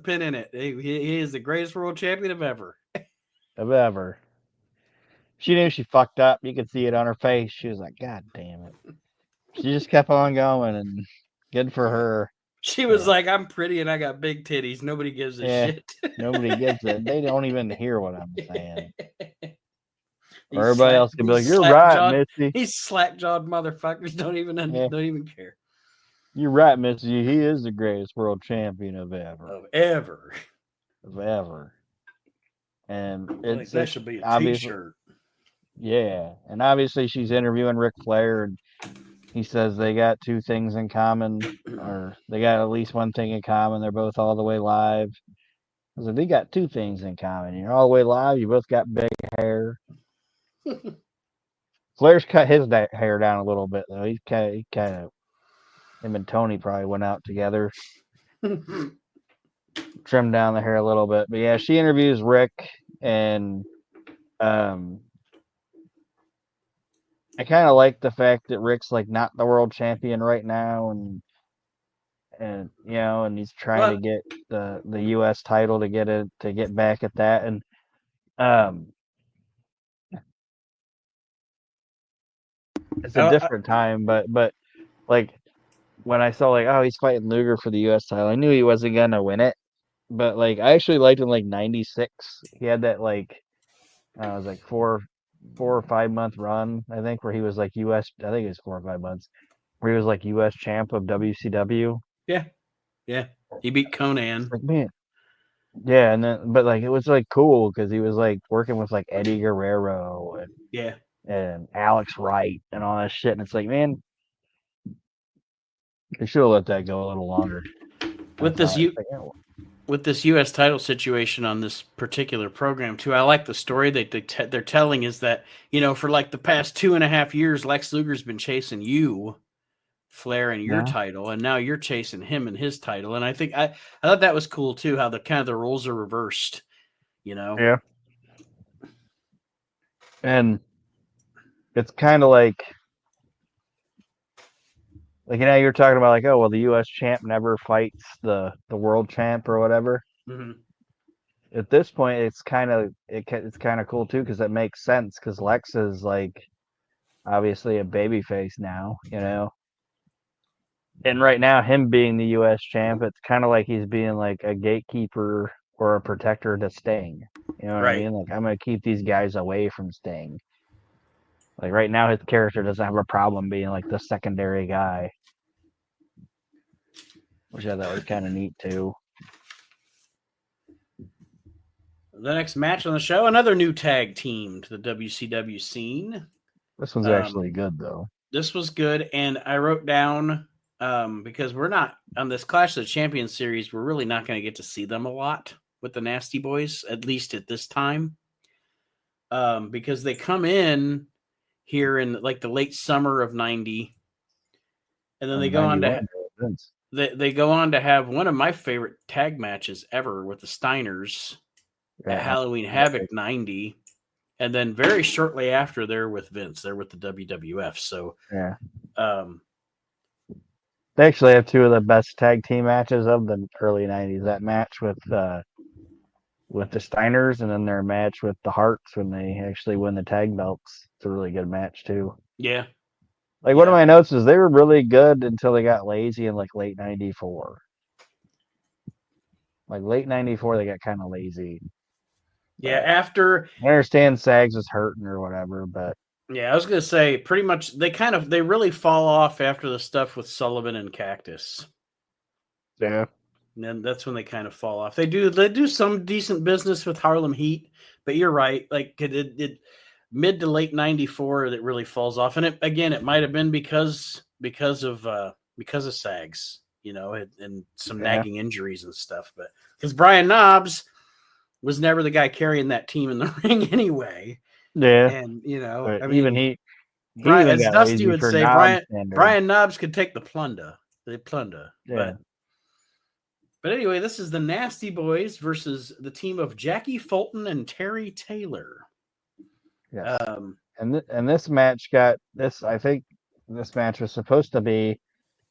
pin in it. He is the greatest world champion of ever. Of ever. She knew she fucked up. You could see it on her face. She was like, God damn it. She just kept on going, and good for her. She was like, I'm pretty and I got big titties. Nobody gives a Yeah, shit. nobody gets it. They don't even hear what I'm saying. Or These everybody slack else could be like, these You're slack right, jawed Missy. these slack jawed motherfuckers don't Yeah, even care. you're right, Missy. He is the greatest world champion of ever. Of ever. Of ever. And I think it's that like, should be a obviously, t-shirt. yeah. And obviously, she's interviewing Ric Flair, and he says they got two things in common, or they got at least one thing in common. They're both all the way live. I was like, they got two things in common. You're all the way live. You both got big hair. Flair's cut his hair down a little bit though. He kind of him and Tony probably went out together, trimmed down the hair a little bit. But yeah, she interviews Rick, and um, I kind of like the fact that Rick's like not the world champion right now, and you know, and he's trying to Well, get the U.S. title to get back at that, and um, it's a I, different time, but like when I saw like oh he's fighting Luger for the U.S. title, I knew he wasn't gonna win it, but like I actually liked him like '96. He had that like it was like 4 or 5 month run I think where he was like U.S. I think it was 4 or 5 months where he was like U.S. champ of WCW. yeah, yeah. He beat It's Conan. like man, yeah, and then but like it was like cool because he was like working with like Eddie Guerrero Yeah. and Alex Wright and all that shit, and it's like man, they should have let that go a little longer. I With this thought. It's U like, oh, with this U.S. title situation on this particular program too, I like the story they're telling is that for like the past 2.5 years, Lex Luger's been chasing you, Flair, and your yeah, title, and now you're chasing him and his title. And I think I thought that was cool too, how the kind of the roles are reversed. You know. yeah, and it's kind of like you're talking about like oh well the U.S. champ never fights the world champ or whatever. Mm-hmm. At this point, it's kind of cool too because it makes sense because Lex is like obviously a baby face now, you know. And right now, him being the U.S. champ, it's kind of like he's being like a gatekeeper or a protector to Sting. You know what I Right. mean? Like I'm gonna keep these guys away from Sting. Like right now, his character doesn't have a problem being like the secondary guy, which I thought was kind of neat too. The next match on the show, another new tag team to the WCW scene. This one's Um, actually good though. this was good, and I wrote down because we're not on this Clash of the Champions series. We're really not going to get to see them a lot with the Nasty Boys, at least at this time, because they come in here in like the late summer of '90, and then they go on to they go on to have one of my favorite tag matches ever with the Steiners at Halloween Havoc '90. And then very shortly after, they're with Vince. They're with the WWF. So, yeah. They actually have two of the best tag team matches of the early '90s. That match with the Steiners, and then their match with the Hearts when they actually win the tag belts. It's a really good match too. Yeah. Like one of my notes is they were really good until they got lazy in like late '94. Like late '94, they got kind of lazy. Yeah, after I understand Sags was hurting or whatever, but yeah, I was gonna say pretty much they really fall off after the stuff with Sullivan and Cactus. Yeah, and then that's when they kind of fall off. They do some decent business with Harlem Heat, but you're right. Like it mid to late '94 that really falls off, and it might have been because of Sags, and some nagging injuries and stuff, but because Brian Knobbs was never the guy carrying that team in the ring anyway. Yeah. And, but I mean, even he as Dusty would say, Brian Knobbs could take the plunder. Yeah. But anyway, this is the Nasty Boys versus the team of Jackie Fulton and Terry Taylor. Yes. And this match I think this match was supposed to be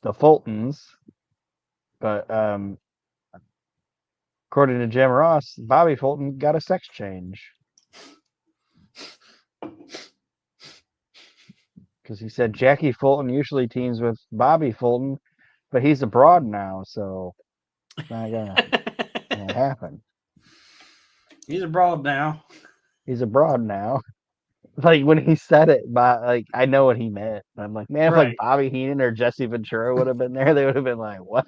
the Fultons, but according to Jim Ross, Bobby Fulton got a sex change. Because he said Jackie Fulton usually teams with Bobby Fulton, but he's abroad now, so it's not gonna happen. He's abroad now. Like when he said it, I know what he meant. I'm like, man, if like Bobby Heenan or Jesse Ventura would have been there, they would have been like, what?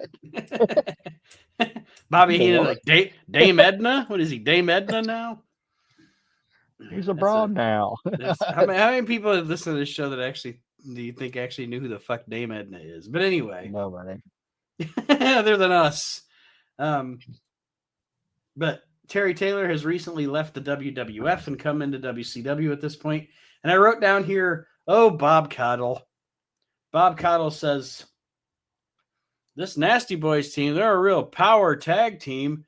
Bobby Heenan, like Dame Edna? What is he, Dame Edna now? He's abroad now. How many people that listen to this show that do you think actually knew who the fuck Dame Edna is? But anyway, nobody other than us. But Terry Taylor has recently left the WWF and come into WCW at this point. And I wrote down here, Bob Caudle. Bob Caudle says, this Nasty Boys team, they're a real power tag team.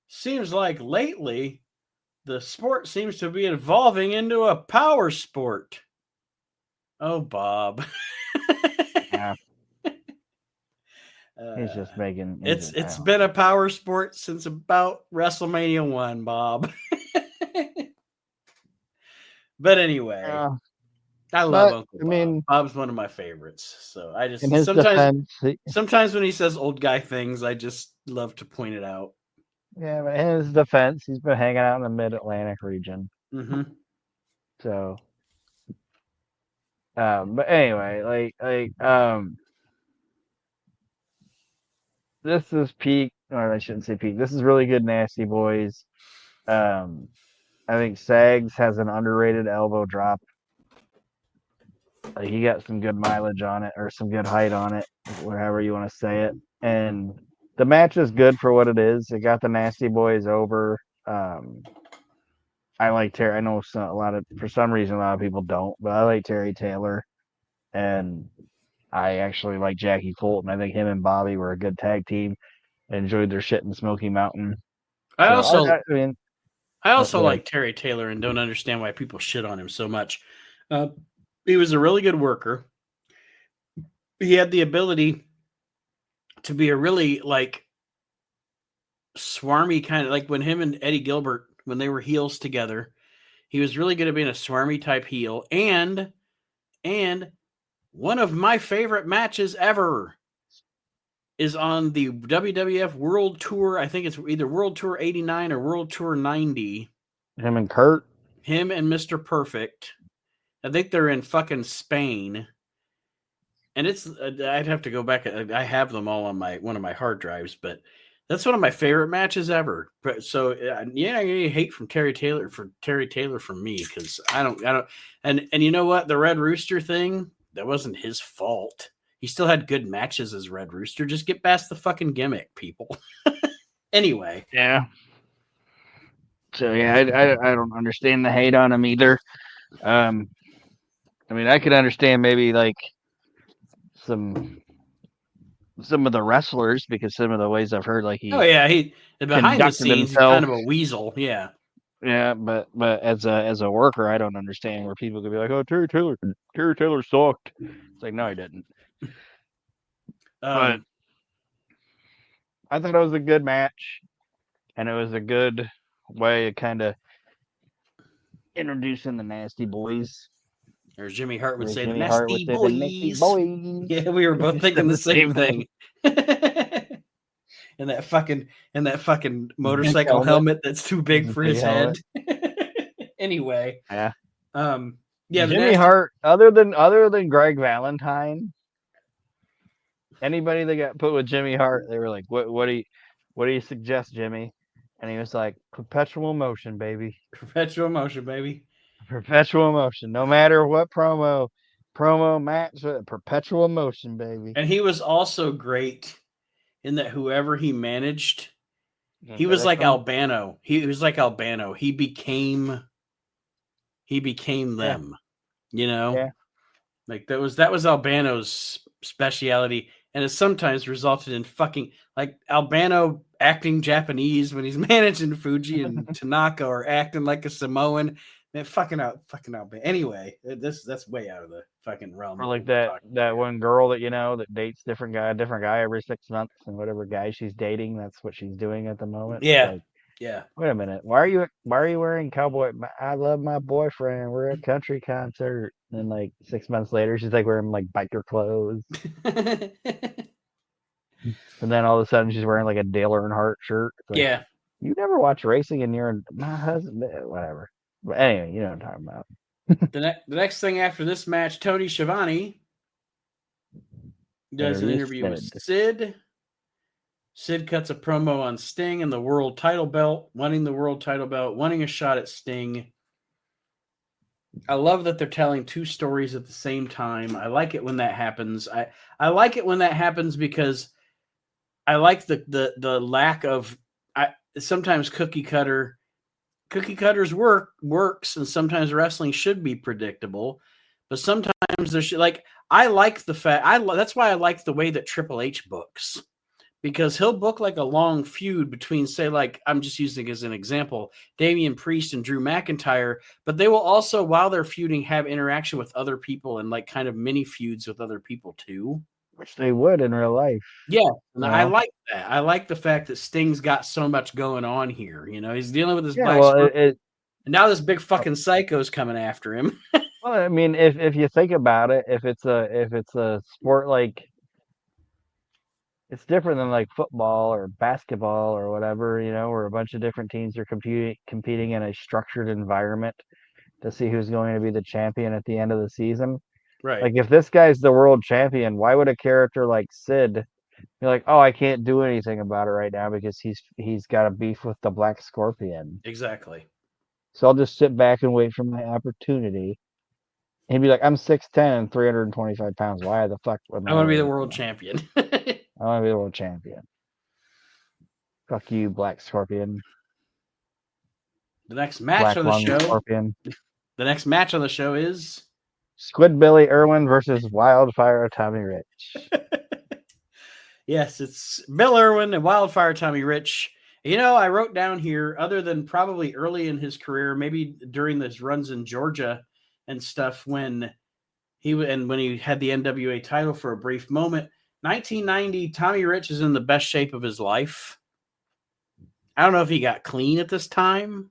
Seems like lately the sport seems to be evolving into a power sport. Oh, Bob. Yeah. He's just making. It's been a power sport since about WrestleMania 1, Bob. But anyway, I love Uncle Bob. Bob's one of my favorites. So I just sometimes when he says old guy things, I just love to point it out. Yeah, but in his defense, he's been hanging out in the Mid-Atlantic region. Mm-hmm. So, but anyway, this is peak, or I shouldn't say peak. This is really good Nasty Boys. I think Sags has an underrated elbow drop. Like, he got some good mileage on it, or some good height on it, wherever you want to say it. And the match is good for what it is. It got the Nasty Boys over. I like Terry. I know for some reason a lot of people don't, but I like Terry Taylor, and I actually like Jackie Fulton. I think him and Bobby were a good tag team. I enjoyed their shit in Smoky Mountain. I also like Terry Taylor and don't understand why people shit on him so much. He was a really good worker. He had the ability to be a really swarmy kind of, like when him and Eddie Gilbert, when they were heels together, he was really good at being a swarmy type heel. And one of my favorite matches ever is on the WWF World Tour. I think it's either World Tour 89 or World Tour 90. Him and Kurt? Him and Mr. Perfect. I think they're in fucking Spain. And it's, I'd have to go back. I have them all on one of my hard drives, but that's one of my favorite matches ever. So I get hate from Terry Taylor from me, because I don't. And you know what? The Red Rooster thing, that wasn't his fault. He still had good matches as Red Rooster. Just get past the fucking gimmick, people. Anyway. Yeah. So yeah, I don't understand the hate on him either. I mean, I could understand maybe like some of the wrestlers, because some of the ways I've heard, like, Oh he yeah, he behind the conducted scenes he's himself. kind of a weasel. Yeah. Yeah, but as a worker, I don't understand where people could be like, "Oh, Terry Taylor sucked." It's like, no, he didn't. But I thought it was a good match, and it was a good way of kind of introducing the Nasty Boys. Or Jimmy Hart would Or say, the Jimmy Hart would nasty say, "The Nasty boys. Boys." Yeah, we were both thinking the same thing. And that fucking motorcycle helmet that's too big for his head. Anyway. Yeah. Yeah, Jimmy Hart, other than Greg Valentine, anybody that got put with Jimmy Hart, they were like, what do you suggest, Jimmy? And he was like, perpetual motion, baby. Perpetual motion, baby. Perpetual motion. No matter what promo match, perpetual motion, baby. And he was also great in that whoever he managed, he was like Albano. He was like Albano. He became them. You know? Yeah. Like that was Albano's speciality, and it sometimes resulted in fucking like Albano acting Japanese when he's managing Fuji, and Tanaka or acting like a Samoan. Man, fucking Albano. Anyway, that's way out of the fucking realm. Or like that one girl that that dates different guy every 6 months, and whatever guy she's dating, that's what she's doing at the moment. Yeah. Like, yeah. Wait a minute. Why are you wearing cowboy? I love my boyfriend. We're at a country concert. And like 6 months later, she's like wearing like biker clothes. And then all of a sudden, she's wearing like a Dale Earnhardt shirt. Like, yeah. You never watch racing, and you're my husband. Whatever. But anyway, you know what I'm talking about. The next thing after this match, Tony Schiavone does an interview with Sid. Sid cuts a promo on Sting and the world title belt, wanting the world title belt, wanting a shot at Sting. I love that they're telling two stories at the same time. I like it when that happens. I like it when that happens because I like the lack of sometimes cookie cutters works, and sometimes wrestling should be predictable, but sometimes there's like I like the fact that's why I like the way that Triple H books. Because he'll book like a long feud between, say, like, I'm just using as an example, Damian Priest and Drew McIntyre, but they will also, while they're feuding, have interaction with other people and like kind of mini feuds with other people too. Which they would in real life. Yeah, and I like that. I like the fact that Sting's got so much going on here. You know, he's dealing with his black and now this big fucking psycho's coming after him. Well, I mean, if you think about it, if it's a sport like, it's different than like football or basketball or whatever, where a bunch of different teams are competing in a structured environment to see who's going to be the champion at the end of the season. Right. Like if this guy's the world champion, why would a character like Sid be like, "Oh, I can't do anything about it right now because he's got a beef with the Black Scorpion." Exactly. So I'll just sit back and wait for my opportunity. He'd be like, "I'm 6'10" and 325 pounds. Why the fuck would I want to be the world champion? I want to be the world champion. Fuck you, Black Scorpion. The next match on the show. Scorpion. The next match on the show is Squid Irwin versus Wildfire Tommy Rich. Yes, it's Bill Irwin and Wildfire Tommy Rich. I wrote down here, other than probably early in his career, maybe during his runs in Georgia and stuff, when he had the NWA title for a brief moment. 1990, Tommy Rich is in the best shape of his life. I don't know if he got clean at this time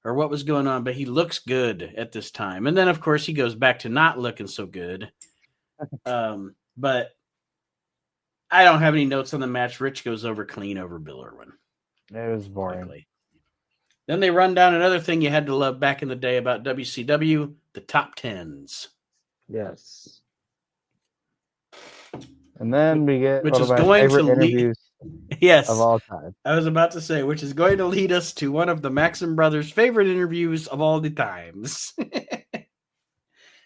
or what was going on, but he looks good at this time. And then, of course, he goes back to not looking so good. But I don't have any notes on the match. Rich goes over clean over Bill Irwin. It was boring. Quickly. Then they run down another thing you had to love back in the day about WCW, the top 10s. Yes. And then we get which is going to interviews of all time. I was about to say, which is going to lead us to one of the Maxim brothers' favorite interviews of all the times.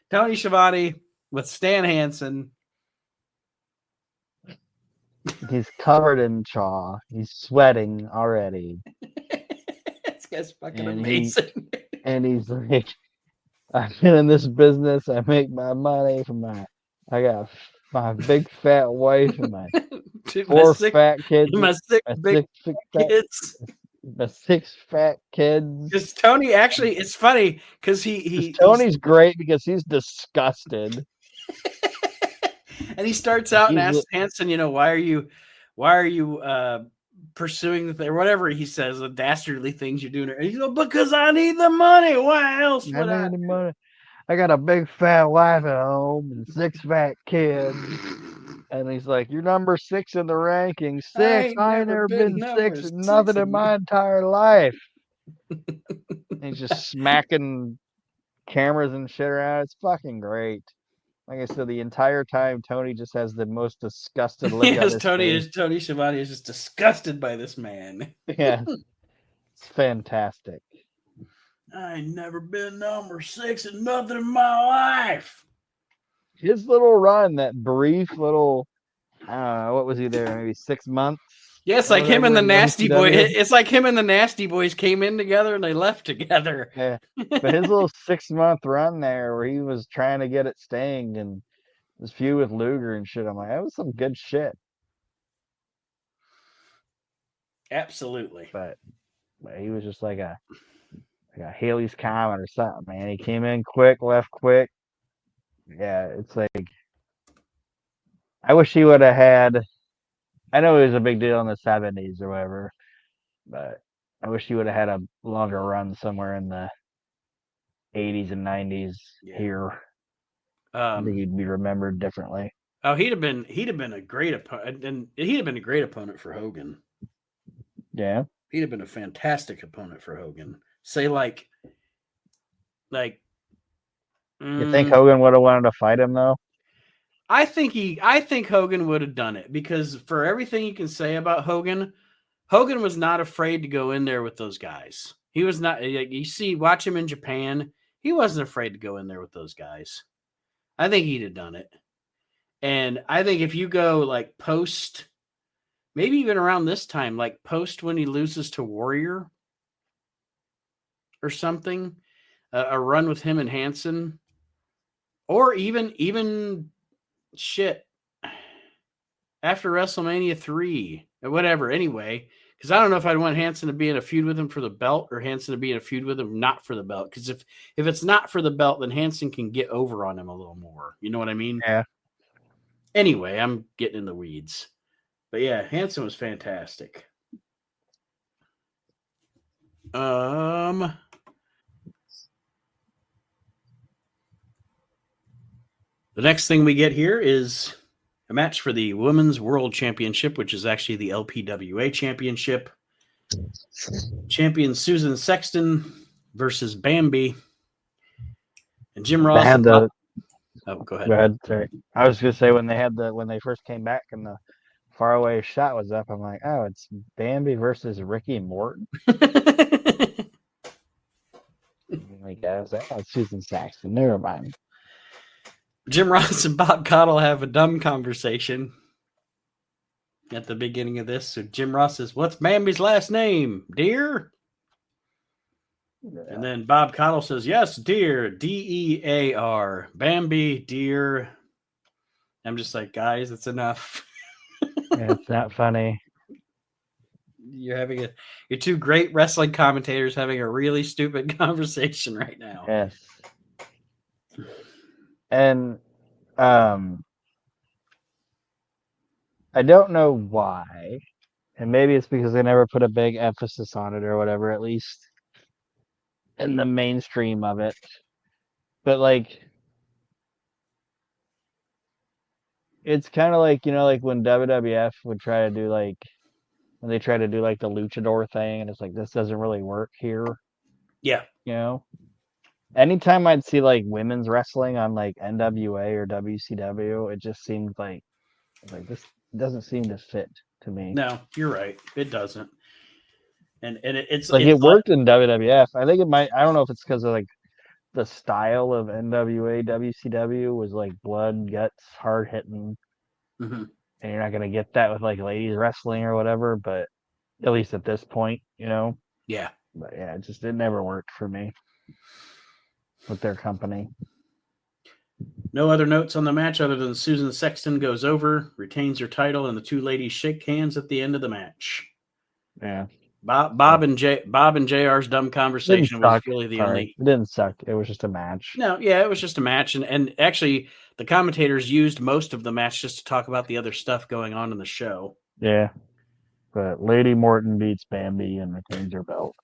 Tony Schiavone with Stan Hansen. He's covered in chaw. He's sweating already. This guy's fucking And amazing. he's like, I've been in this business. I make my money from I got my big fat wife and my Dude, four fat kids. my six My big fat kids. my six fat kids. Because Tony actually, it's funny because he's Tony's great because he's disgusted. and he starts out and He's asks Hansen, why are you pursuing the thing or whatever he says, the dastardly things you're doing. And he's like, because I need the money. Why else would I? need the money. I got a big fat wife at home and six fat kids. And he's like, you're number 6 in the rankings. 6? I ain't never been 6 in nothing in my entire life. He's just smacking cameras and shit around. It's fucking great. Like I said, the entire time Tony just has the most disgusted look on his face. Tony Schiavone is just disgusted by this man. Yeah. It's fantastic. I ain't never been number 6 in nothing in my life. His little run, that brief little, I don't know, what was he there? Maybe 6 months? Yeah, it's like him and the Nasty Boy. It's like him and the Nasty Boys came in together and they left together. Yeah. But his little 6-month run there where he was trying to get at Sting and his feud with Luger and shit, I'm like, that was some good shit. Absolutely. But he was just like a Haley's Comet or something, man. He came in quick, left quick. Yeah, it's like, I wish he would have had, I know it was a big deal in the 70s or whatever, but I wish he would have had a longer run somewhere in the 80s and 90s here. I think he'd be remembered differently. Oh, he'd have been a great opponent, and he'd have been a great opponent for Hogan. Yeah, he'd have been a fantastic opponent for Hogan. Say like. You think Hogan would have wanted to fight him though? I think Hogan would have done it because for everything you can say about Hogan, Hogan was not afraid to go in there with those guys. He was not. Watch him in Japan. He wasn't afraid to go in there with those guys. I think he'd have done it. And I think if you go like post, maybe even around this time, like post when he loses to Warrior or something, a run with him and Hansen, or even shit after WrestleMania 3 or whatever. Anyway, because I don't know if I'd want Hansen to be in a feud with him for the belt or Hansen to be in a feud with him not for the belt. Because if it's not for the belt, then Hansen can get over on him a little more. You know what I mean? Yeah. Anyway, I'm getting in the weeds. But yeah, Hansen was fantastic. The next thing we get here is a match for the Women's World Championship, which is actually the LPWA Championship. Champion Susan Sexton versus Bambi. And Jim Ross. Oh, go ahead. Go ahead. Sorry. I was going to say when they first came back and the faraway shot was up, I'm like, oh, it's Bambi versus Ricky Morton. Like, that's Susan Saxton. Never mind. Jim Ross and Bob Caudle have a dumb conversation at the beginning of this. So Jim Ross says, "What's Bambi's last name, dear?" Yeah. And then Bob Caudle says, "Yes, dear, D-E-A-R, Bambi, dear." I'm just like, guys, it's enough. Yeah, it's not funny. You're two great wrestling commentators having a really stupid conversation right now. Yes. And I don't know why, and maybe it's because they never put a big emphasis on it or whatever, at least in the mainstream of it. But like, it's kind of like, like when WWF would try to do like, when they try to do like the luchador thing, and it's like, this doesn't really work here. Yeah. Anytime I'd see like women's wrestling on like NWA or WCW, it just seemed like this doesn't seem to fit to me. No, you're right. It doesn't. And it's like it worked in WWF. I think it might. I don't know if it's because of like the style of NWA, WCW was like blood, guts, hard hitting. Mm-hmm. and you're not gonna get that with like ladies wrestling or whatever. But at least at this point, Yeah. But yeah, it never worked for me with their company. No other notes on the match other than Susan Sexton goes over, retains her title, and the two ladies shake hands at the end of the match. Yeah. Bob and JR's dumb conversation was really the only. It didn't suck. It was just a match. No, yeah, it was just a match, and actually, the commentators used most of the match just to talk about the other stuff going on in the show. Yeah, but Lady Morton beats Bambi and retains her belt.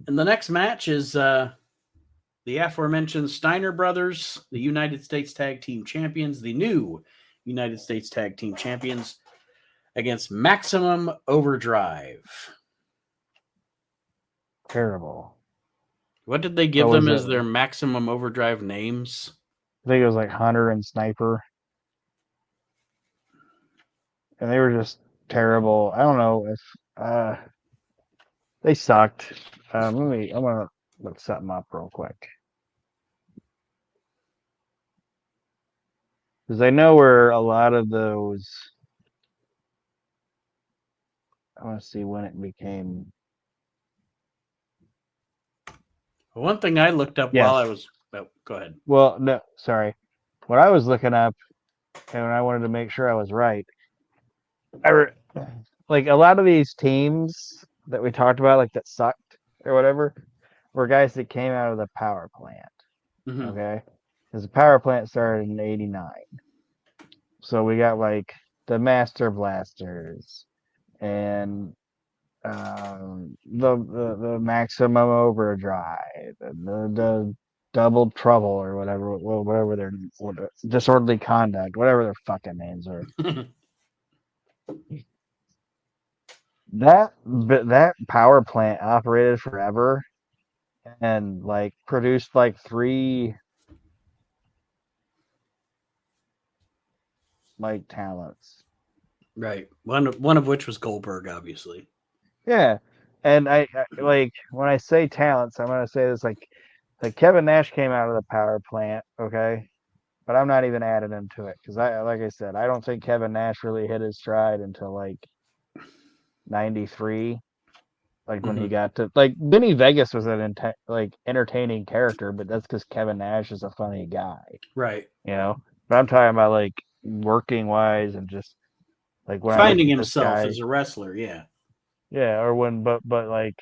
And the next match is the aforementioned Steiner brothers, the United States Tag Team Champions, the new United States Tag Team Champions, against Maximum Overdrive. Terrible. What did they give them as their Maximum Overdrive names? I think it was like Hunter and Sniper. And they were just terrible. I don't know if they sucked. I'm gonna look something up real quick. Because I know where a lot of those, I want to see when it became. One thing I looked up while I was, go ahead. Well, no, sorry. What I was looking up, and I wanted to make sure I was right. Like a lot of these teams that we talked about, like that sucked or whatever, were guys that came out of the power plant. Mm-hmm. Okay, because the power plant started in '89, so we got like the Master Blasters and the Maximum Overdrive, and the Double Trouble or whatever their Disorderly Conduct, whatever their fucking names are. That power plant operated forever and like produced like 3 like talents. Right. One of which was Goldberg, obviously. Yeah. And I like when I say talents, I'm gonna say this like Kevin Nash came out of the power plant, okay? But I'm not even adding him to it because like I said, I don't think Kevin Nash really hit his stride until like '93. Like when he got to like Vinny Vegas was an entertaining character, but that's because Kevin Nash is a funny guy, right? But I'm talking about like working wise and just like when finding himself as a wrestler, or when but like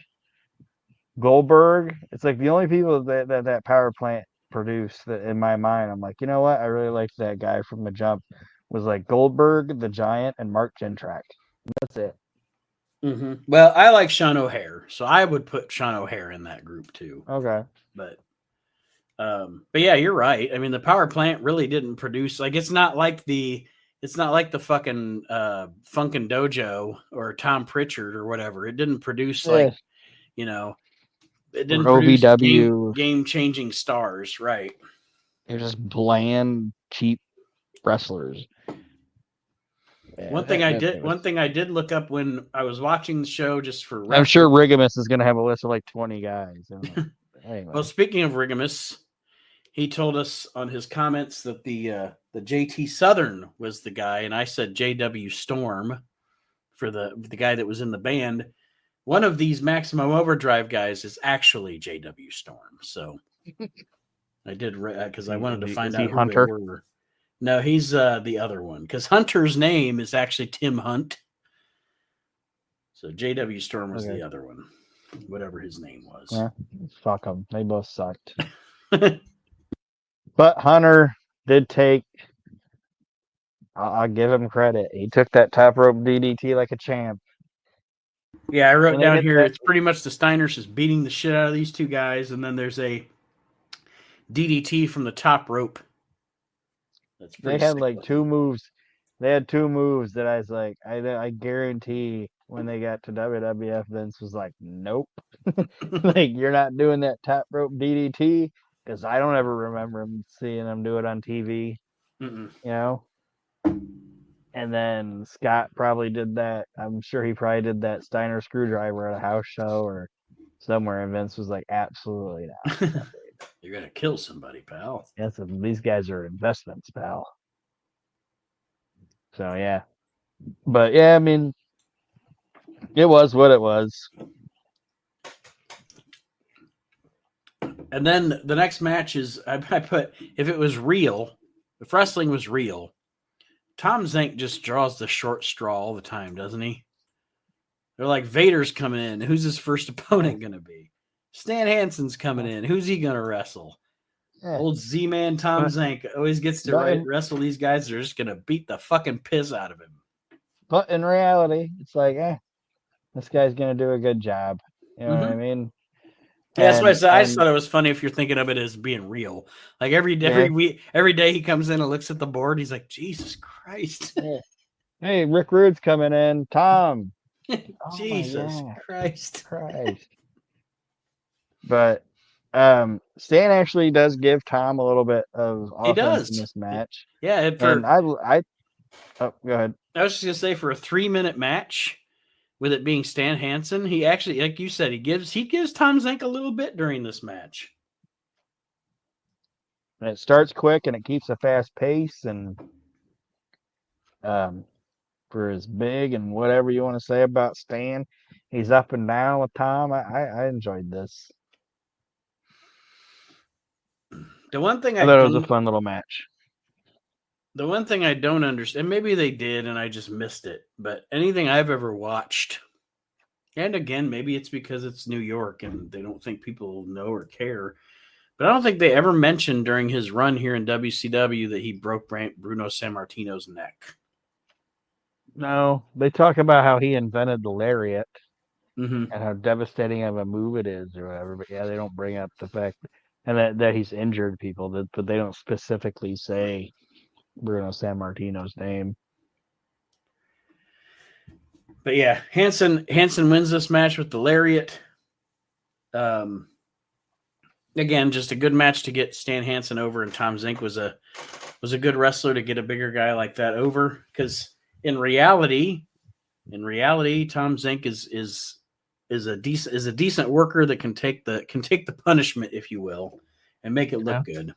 Goldberg, it's like the only people that power plant produced that in my mind, I'm like, you know what, I really liked that guy from the jump was like Goldberg, the Giant, and Mark Jentrak. That's it. Mm-hmm. Well, I like Sean O'Hare, so I would put Sean O'Hare in that group too. Okay. But yeah, you're right. I mean, the power plant really didn't produce like it's not like the fucking Funkin' Dojo or Tom Pritchard or whatever. It didn't produce like it didn't produce game changing stars, right? They're just bland, cheap wrestlers. Yeah, one thing I did look up when I was watching the show just for reference. I'm sure Rigamus is going to have a list of like 20 guys. Anyway. Well, speaking of Rigamus, he told us on his comments that the JT Southern was the guy, and I said JW Storm for the guy that was in the band. One of these Maximum Overdrive guys is actually JW Storm. So I did because I wanted to find out who Hunter? They were. No, he's the other one because Hunter's name is actually Tim Hunt. So JW Storm was the other one, whatever his name was. Yeah, fuck them. They both sucked. But Hunter did take. I'll give him credit. He took that top rope DDT like a champ. Yeah, I wrote down here. It's pretty much the Steiners just beating the shit out of these two guys, and then there's a DDT from the top rope. They had like 2 moves. They had 2 moves that I was like, I guarantee when they got to WWF, Vince was like, nope. Like, you're not doing that top rope DDT because I don't ever remember seeing them do it on TV. And then Scott probably did that. I'm sure he probably did that Steiner screwdriver at a house show or somewhere. And Vince was like, absolutely not. You're going to kill somebody, pal. Yes, these guys are investments, pal. So yeah, but yeah, I mean, it was what it was. And then the next match is I put if it was real, if wrestling was real, Tom Zank just draws the short straw all the time, doesn't he? They're like Vader's coming in. Who's his first opponent going to be? Stan Hansen's coming in. Who's he going to wrestle? Yeah, Old Z-Man Tom but Zank always gets to but in, wrestle these guys. They're just going to beat the fucking piss out of him. but in reality, it's like, this guy's gonna do a good job. You know what I Mm-hmm. mean? Yeah, that's why I said. I just And thought it was funny if you're thinking of it as being real. Like every yeah, week, every day he comes in and looks at the board. He's like, Jesus Christ, yeah. Hey, Rick Rude's coming in. Tom. Oh my Jesus God, Christ. Christ. But Stan actually does give Tom a little bit of He offense in does. this match, Yeah, and I oh, go ahead. I was just gonna say for a 3-minute match, with it being Stan Hansen, he actually, like you said, he gives Tom Zank a little bit during this match. And it starts quick and it keeps a fast pace, and um, for as big and whatever you want to say about Stan, he's up and down with Tom. I enjoyed this. The one thing I I thought it was a don't fun little match. the one thing I don't understand, maybe they did and I just missed it, but anything I've ever watched, and again, maybe it's because it's New York and they don't think people know or care, but I don't think they ever mentioned during his run here in WCW that he broke Bruno Sammartino's neck. No, they talk about how he invented the lariat Mm-hmm. and how devastating of a move it is or whatever. But yeah, they don't bring up the fact and that he's injured people, but they don't specifically say Bruno Sammartino's name. But yeah, Hansen wins this match with the lariat. Um, Again, just a good match to get Stan Hansen over, and Tom Zink was a good wrestler to get a bigger guy like that over. Because in reality, Tom Zink is a decent worker that can take the punishment, if you will, and make it look good.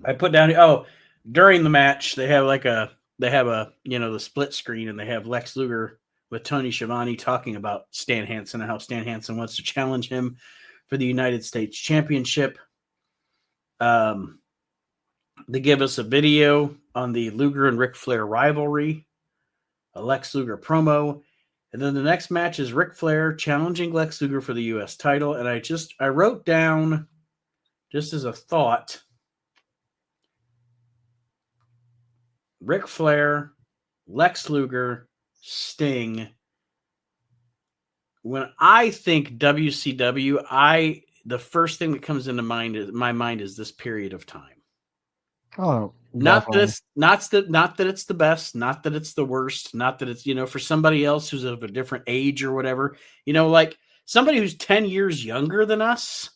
I put down during the match they have the split screen, and they have Lex Luger with Tony Schiavone talking about Stan Hansen and how Stan Hansen wants to challenge him for the United States Championship. They give us a video on the Luger and Ric Flair rivalry, a Lex Luger promo, and then the next match is Ric Flair challenging Lex Luger for the U.S. title. And I wrote down, just as a thought, Ric Flair, Lex Luger, Sting. When I think WCW, the first thing that comes into my mind is this period of time. Oh, Not that definitely. it's not that it's the best, not that it's the worst, not that it's for somebody else who's of a different age or whatever. Like somebody who's 10 years younger than us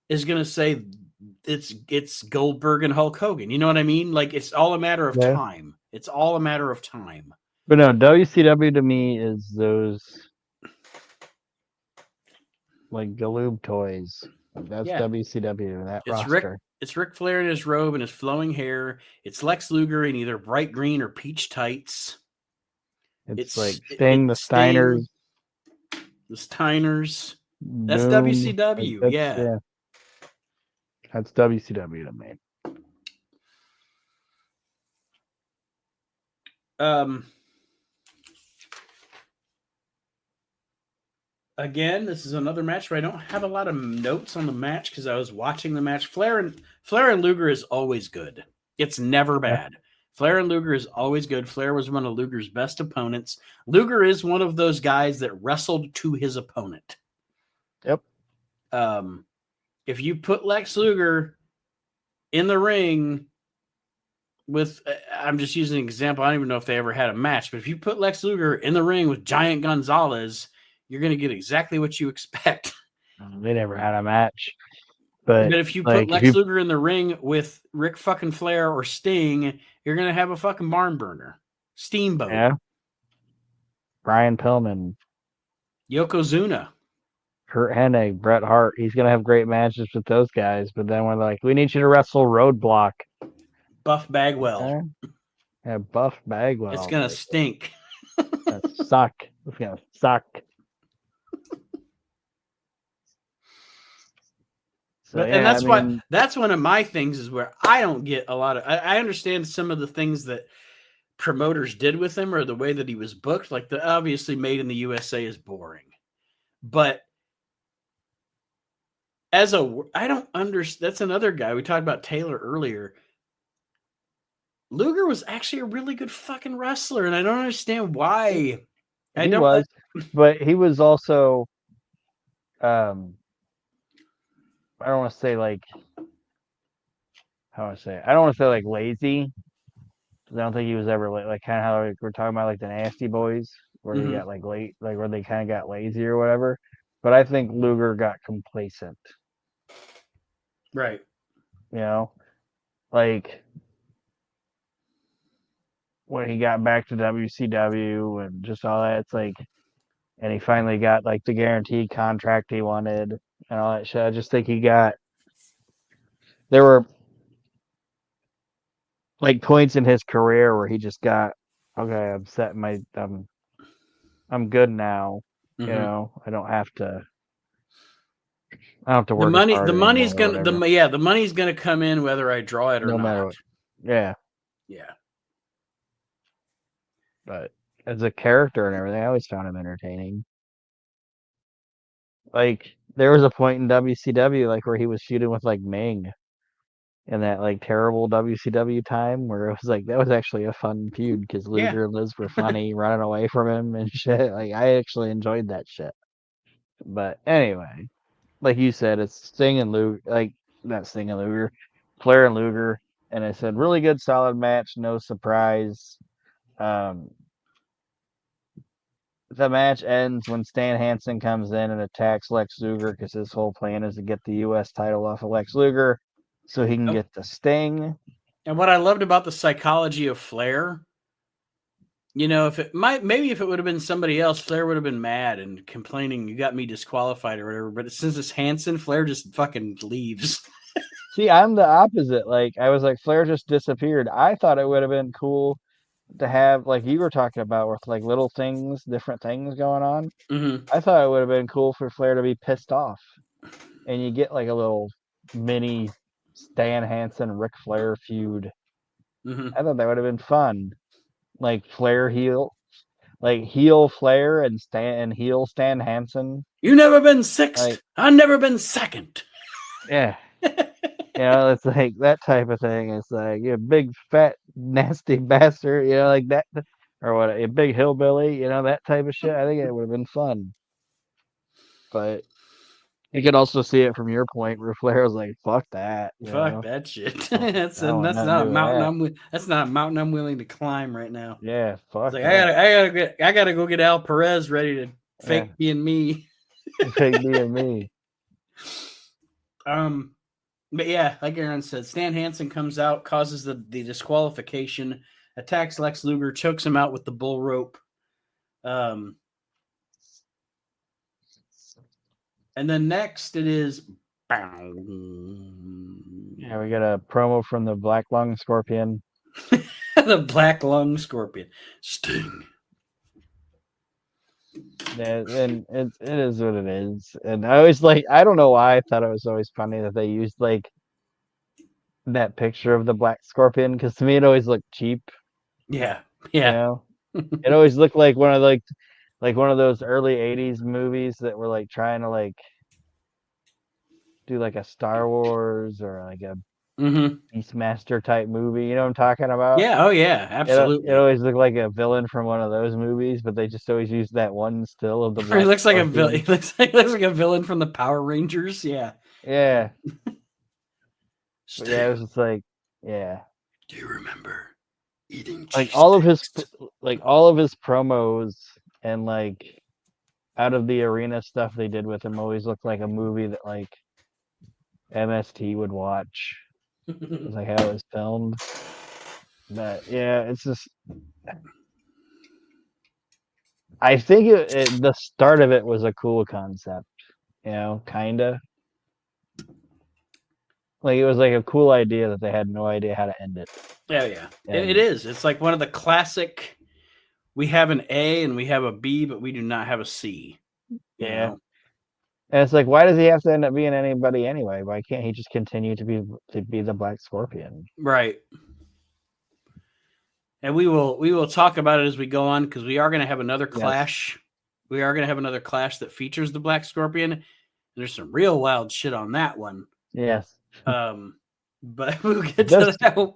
is going to say it's Goldberg and Hulk Hogan. You know what I mean? Like it's all a matter of Yeah. time. It's all a matter of time. But no, WCW to me is those like Galoob toys. That's Yeah. WCW, that It's roster. Ric Flair in his robe and his flowing hair. It's Lex Luger in either bright green or peach tights. It's like Sting, the Sting, Steiners, the Steiners. That's Doom. Like WCW. Yeah. That's WCW to me. Again, this is another match where I don't have a lot of notes on the match because I was watching the match. Flair and Luger is always good. It's never bad. Flair and Luger is always good. Flair was one of Luger's best opponents. Luger is one of those guys that wrestled to his opponent. Yep. If you put Lex Luger in the ring with, I'm just using an example. I don't even know if they ever had a match, but if you put Lex Luger in the ring with Giant Gonzalez, you're going to get exactly what you expect. They never had a match. But if you put Lex Luger in the ring with Ric fucking Flair or Sting, you're going to have a fucking barn burner. Steamboat. Yeah. Brian Pillman. Yokozuna. Kurt Hennig, Bret Hart. He's going to have great matches with those guys. But then we're like, we need you to wrestle Roadblock. Buff Bagwell. Okay. Yeah, Buff Bagwell. It's gonna stink. Gonna suck. It's gonna suck. So And yeah, that's why that's one of my things is where I don't get a lot of. I understand some of the things that promoters did with him or the way that he was booked. Like the obviously Made in the USA is boring, but as a I don't understand. That's another guy we talked about Taylor earlier. Luger was actually a really good fucking wrestler, and I don't understand why. he was, but he was also I don't want to say like how do I say it? I don't want to say like lazy. 'Cause I don't think he was ever like kind of how like, we're talking about like the Nasty Boys where they got like late like where they kind of got lazy or whatever. But I think Luger got complacent. Right. You know, like when he got back to WCW and just all that. It's like, and he finally got like the guaranteed contract he wanted and all that shit. I just think he got there were like points in his career where he just got okay. I'm set my I'm good now. You know, I don't have to. I don't have to work as hard The anymore money's or gonna whatever. the money's gonna come in whether I draw it or No not. matter what. Yeah. Yeah. But as a character and everything, I always found him entertaining. Like there was a point in WCW like where he was feuding with like Ming in that like terrible WCW time where it was like that was actually a fun feud because Yeah. Luger and Liz were funny running away from him and shit. Like I actually enjoyed that shit. But anyway, like you said, it's Sting and Luger, like not Sting and Luger, Flair and Luger, and I said really good, solid match, no surprise. Um, the match ends when Stan Hansen comes in and attacks Lex Luger because his whole plan is to get the U.S. title off of Lex Luger so he can get the Sting. And what I loved about the psychology of Flair, you know, if it might maybe if it would have been somebody else, Flair would have been mad and complaining you got me disqualified or whatever. But since it's Hansen, Flair just fucking leaves. See, I'm the opposite. Like I was like Flair just disappeared. I thought it would have been cool to have like you were talking about with like little things, different things going on. I thought it would have been cool for Flair to be pissed off, and you get like a little mini Stan Hansen Ric Flair feud. I thought that would have been fun, like Flair heel, like heel Flair and heel Stan Hansen. You never been sixth. Like I never been second. yeah, you know, it's like that type of thing. It's like you big fat nasty bastard, you know, like that, or what? A big hillbilly, you know, that type of shit. I think it would have been fun, but you could also see it from your point where Flair was like, "Fuck that," you Fuck know. that shit. I want That's nothing to not a do with mountain that. that's not a mountain I'm willing to climb right now. Yeah, It's fuck like that. I gotta go get Al Perez ready to Yeah, fake being me. fake being me. Um, but yeah, like Aaron said, Stan Hansen comes out, causes the disqualification, attacks Lex Luger, chokes him out with the bull rope. Um, and then next it is. Yeah, we got a promo from the Black Lung Scorpion. The Black Lung Scorpion. Sting. Yeah, and it is what it is. And I always like I don't know why I thought it was always funny that they used like that picture of the Black Scorpion because to me it always looked cheap. Yeah. You Yeah. know, it always looked like one of like one of those early '80s movies that were like trying to like do like a Star Wars or like a Beastmaster type movie. You know what I'm talking about? Yeah. Oh, yeah. It Absolutely. always looked like a villain from one of those movies, but they just always use that one still of the He Black looks like a villain. Scorpion. He looks like a villain from the Power Rangers. Yeah. Yeah, but yeah, it was Sting. just like, yeah, Do you remember eating like all of his cheesesteaks? like all of his promos and like out of the arena stuff they did with him always looked like a movie that like MST would watch. It was like how it was filmed. But yeah, it's just I think the start of it was a cool concept, you know, kinda. Like it was like a cool idea that they had no idea how to end it. Yeah. And It is. It's like one of the classic. We have an A and we have a B, but we do not have a C. You yeah. know? And it's like, why does he have to end up being anybody anyway? Why can't he just continue to be the Black Scorpion? Right. And we will talk about it as we go on because we are going to have another clash. Yes. We are going to have another clash that features the Black Scorpion. And there's some real wild shit on that one. Yes. But we'll get to that.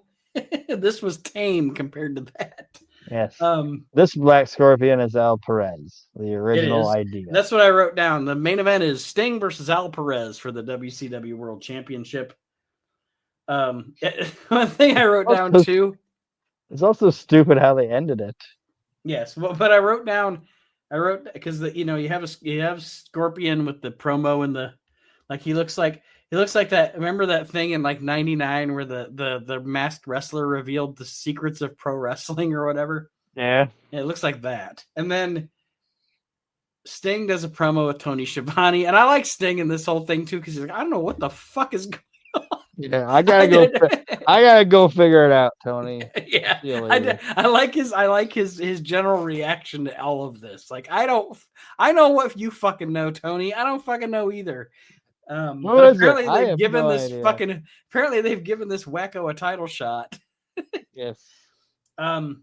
This was tame compared to that. Yes. This Black Scorpion is Al Perez, the original idea. That's what I wrote down. The main event is Sting versus Al Perez for the WCW World Championship. One thing I wrote down too. It's also stupid how they ended it. Yes, but I wrote because you have Scorpion with the promo and he looks like that. Remember that thing in like '99 where the masked wrestler revealed the secrets of pro wrestling or whatever? Yeah. It looks like that. And then Sting does a promo with Tony Schiavone, and I like Sting in this whole thing too because he's like, I don't know what the fuck is going on. Yeah, I gotta go figure it out, Tony. Yeah, I like his general reaction to all of this. Like, I know what you fucking know, Tony. I don't fucking know either. But apparently they've given this apparently they've given this wacko a title shot. Yes. I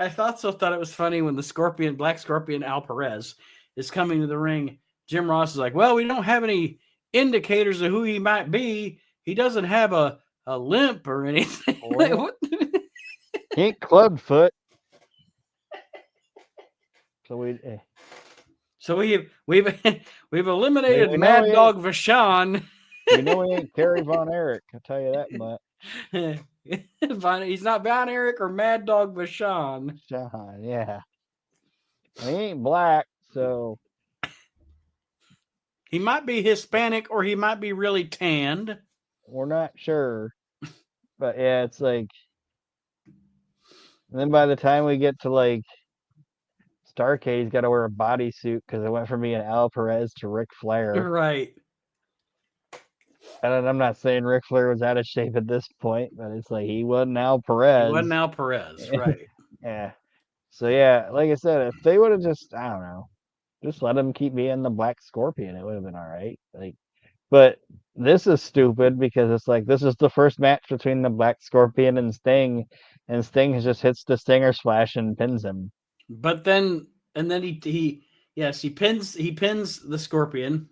thought it was funny when the Black Scorpion Al Perez is coming to the ring. Jim Ross is like, well, we don't have any indicators of who he might be. He doesn't have a limp or anything. Like, what? He ain't clubfoot. So we've eliminated Mad Dog Vachon. We know he ain't Kerry Von Erich. I'll tell you that much. He's not Von Erich or Mad Dog Vachon. Yeah. And he ain't black, so he might be Hispanic or he might be really tanned. We're not sure. But yeah, it's like, and then by the time we get to like Starrcade, he's got to wear a bodysuit because it went from being Al Perez to Ric Flair. Right. And I'm not saying Ric Flair was out of shape at this point, but it's like he wasn't Al Perez. He wasn't Al Perez, right. Yeah. So yeah, like I said, if they would have just, I don't know, just let him keep being the Black Scorpion, it would have been all right. Like, but this is stupid because it's like this is the first match between the Black Scorpion and Sting just hits the Stinger Splash and pins him. But then he pins the Scorpion.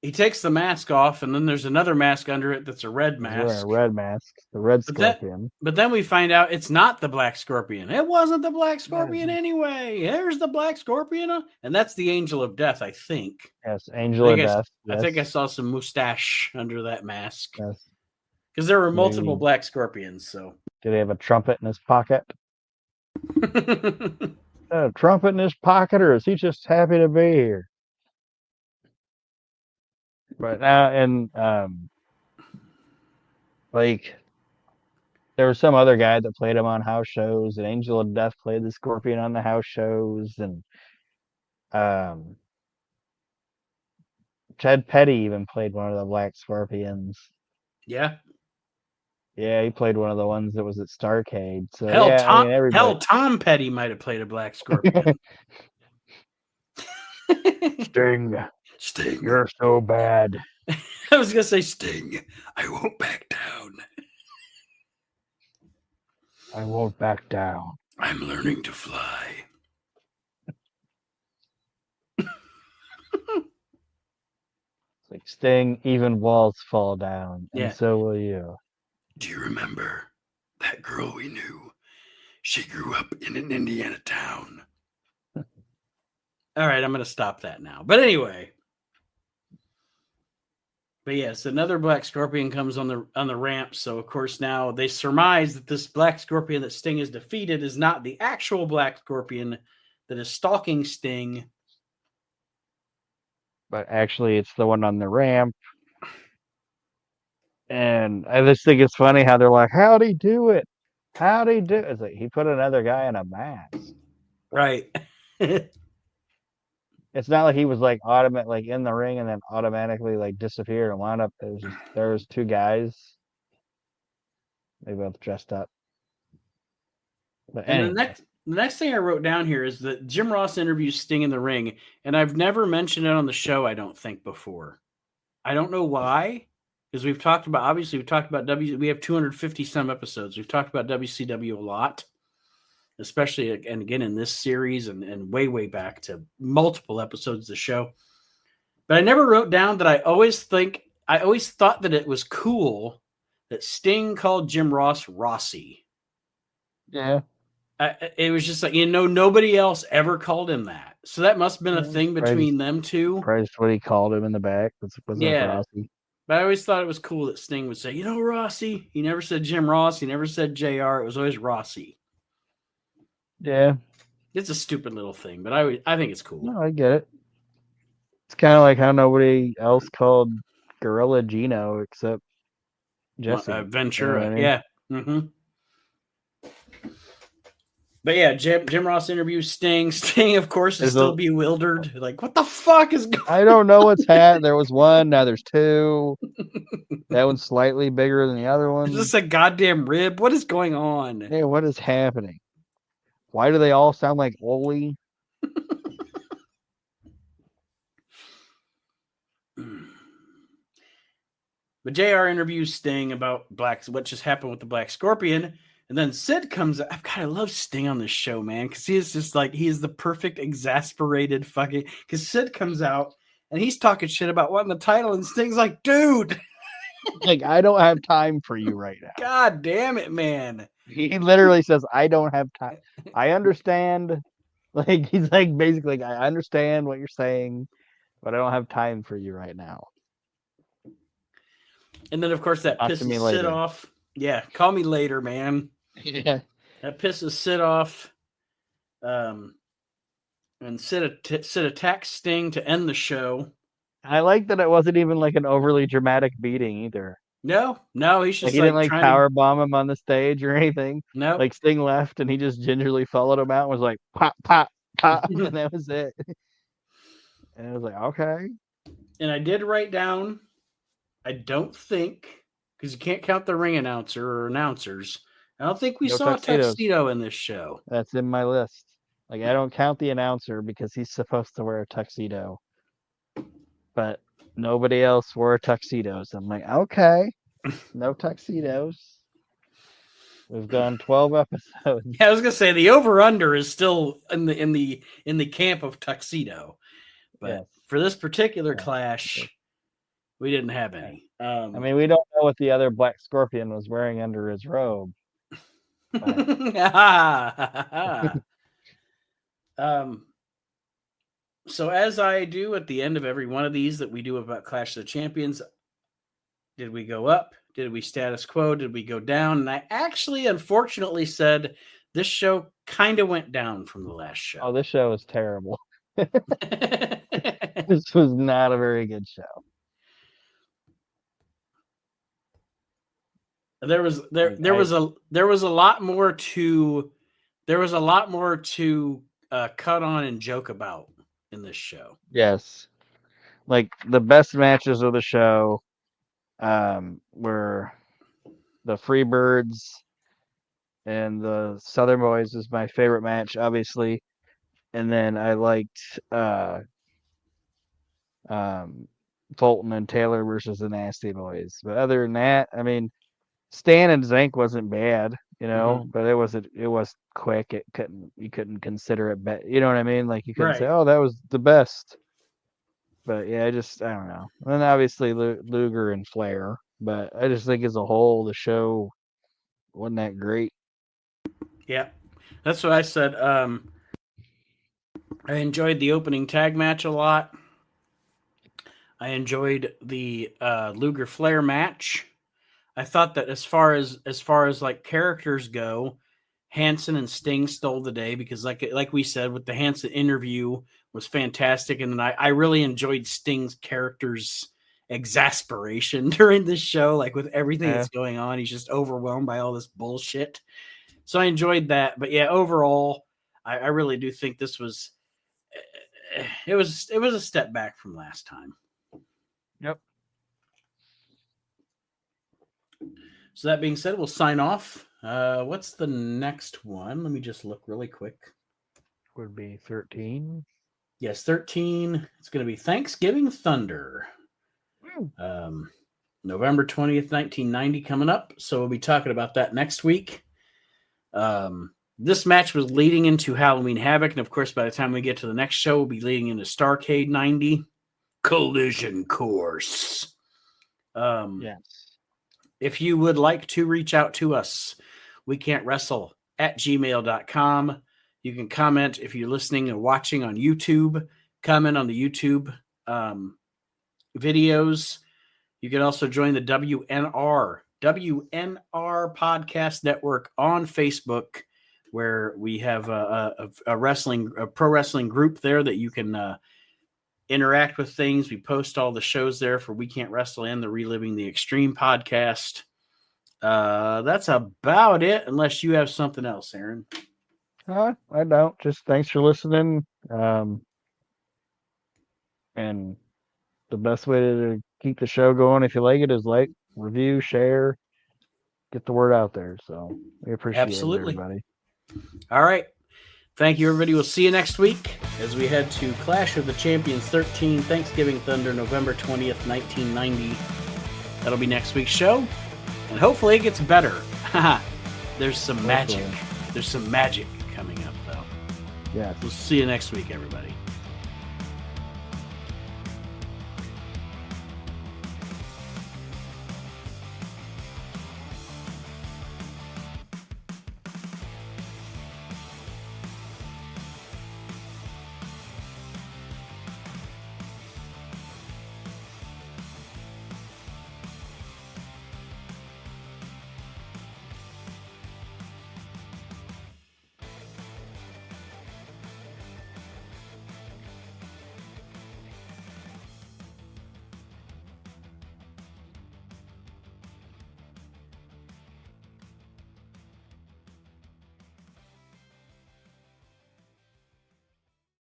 He takes the mask off, and then there's another mask under it that's a red mask. A red mask, the Red Scorpion. But then we find out it's not the Black Scorpion. It wasn't the Black Scorpion anyway. There's the Black Scorpion, and that's the Angel of Death, I think. Yes, Angel of Death. I think I saw some mustache under that mask. Yes. Because there were multiple Black Scorpions. So did he have a trumpet in his pocket? A trumpet in his pocket, or is he just happy to be here? But now, and like there was some other guy that played him on house shows, and Angel of Death played the Scorpion on the house shows, and Ted Petty even played one of the Black Scorpions. Yeah. Yeah, he played one of the ones that was at Starrcade. So Tom Petty might have played a Black Scorpion. Sting, you're so bad. I was gonna say, Sting, I won't back down. I won't back down. I'm learning to fly. It's like Sting, even walls fall down, and so will you. Do you remember that girl we knew? She grew up in an Indiana town. All right, I'm going to stop that now. But anyway. But yes, another Black Scorpion comes on the ramp. So, of course, now they surmise that this Black Scorpion that Sting has defeated is not the actual Black Scorpion that is stalking Sting. But actually, it's the one on the ramp. And I just think it's funny how they're like, how'd he do it? How'd he do it? It's like he put another guy in a mask. Right. It's not like he was like like in the ring and then automatically like disappeared and wound up. It was just there was two guys. They both dressed up. But And anyway, the next thing I wrote down here is that Jim Ross interviews Sting in the ring, and I've never mentioned it on the show, I don't think, before. I don't know why, because we've talked about we have 250 some episodes. We've talked about WCW a lot, especially and again in this series and way back to multiple episodes of the show. But I never wrote down that I always thought that it was cool that Sting called Jim Ross Rossi. yeah. It was just like, nobody else ever called him that. So that must have been a thing between them two. Surprised what he called him in the back was Rossi. But I always thought it was cool that Sting would say, Rossi. He never said Jim Ross. He never said JR. It was always Rossi. Yeah. It's a stupid little thing, but I think it's cool. No, I get it. It's kind of like how nobody else called Gorilla Gino except Jesse. Ventura. You know what I mean? Yeah. Mm-hmm. But yeah, Jim Ross interviews Sting. Sting, of course, is still bewildered. Like, what the fuck is going on? I don't know what's happening. There was one, now there's two. That one's slightly bigger than the other one. Is this a goddamn rib? What is going on? Hey, what is happening? Why do they all sound like Oli? But JR interviews Sting about what just happened with the Black Scorpion. And then Sid comes out. God, I love Sting on this show, man, because he is just like, he is the perfect exasperated fucking. Because Sid comes out and he's talking shit about wanting the title, and Sting's like, dude, like, I don't have time for you right now. God damn it, man. He literally says, I don't have time. I understand. Like, he's like, basically, like, I understand what you're saying, but I don't have time for you right now. And then, of course, that pisses Sid off. Yeah, call me later, man. Yeah. That pisses Sid off. And Sid attacks Sting to end the show. I like that it wasn't even like an overly dramatic beating either. No, he's just he didn't like power bomb him on the stage or anything. No, like Sting left and he just gingerly followed him out and was like pop, pop, pop, and that was it. And I was like, okay. And I did write down, I don't think, because you can't count the ring announcer or announcers, I don't think we saw tuxedo in this show. That's in my list. Like, I don't count the announcer because he's supposed to wear a tuxedo. But nobody else wore tuxedos. I'm like, okay, no tuxedos. We've done 12 episodes. Yeah, I was gonna say the over/under is still in the camp of tuxedo, but for this particular clash, we didn't have any. I mean, we don't know what the other Black Scorpion was wearing under his robe. So as I do at the end of every one of these that we do about Clash of the Champions, did we go up? Did we status quo? Did we go down? And I actually, unfortunately, said this show kind of went down from the last show. Oh, this show is terrible. This was not a very good show. There was a lot more to cut on and joke about in this show. Yes, like the best matches of the show were the Freebirds and the Southern Boys is my favorite match, obviously, and then I liked Fulton and Taylor versus the Nasty Boys. But other than that, I mean, Stan and Zank wasn't bad, but it was quick. You couldn't consider it bad. You know what I mean? Like, you couldn't say, oh, that was the best. But yeah, I don't know. And then obviously Luger and Flair, but I just think as a whole, the show wasn't that great. Yeah, that's what I said. I enjoyed the opening tag match a lot. I enjoyed the Luger Flair match. I thought that as far as like characters go, Hansen and Sting stole the day because like we said, with the Hansen interview was fantastic, and then I really enjoyed Sting's character's exasperation during this show, like with everything that's going on. He's just overwhelmed by all this bullshit. So I enjoyed that. But yeah, overall, I really do think this was it was a step back from last time. Yep. So that being said, we'll sign off. What's the next one? Let me just look really quick. Would be 13. Yes, 13. It's going to be Thanksgiving Thunder. November 20th, 1990 coming up. So we'll be talking about that next week. This match was leading into Halloween Havoc. And of course, by the time we get to the next show, we'll be leading into Starrcade 90. Collision Course. Yes. If you would like to reach out to us, we can't wrestle at gmail.com. You can comment if you're listening or watching on YouTube. Comment on the YouTube videos. You can also join the WNR Podcast Network on Facebook, where we have a pro wrestling group there that you can interact with things. We post all the shows there for We Can't Wrestle and the Reliving the Extreme podcast. That's about it, unless you have something else, Aaron. I don't. Just thanks for listening. And the best way to keep the show going, if you like it, is like, review, share, get the word out there. So we appreciate Absolutely. it, everybody. All right. Thank you, everybody. We'll see you next week as we head to Clash of the Champions 13, Thanksgiving Thunder, November 20th, 1990. That'll be next week's show. And hopefully it gets better. There's some magic. There's some magic coming up, though. Yes. We'll see you next week, everybody.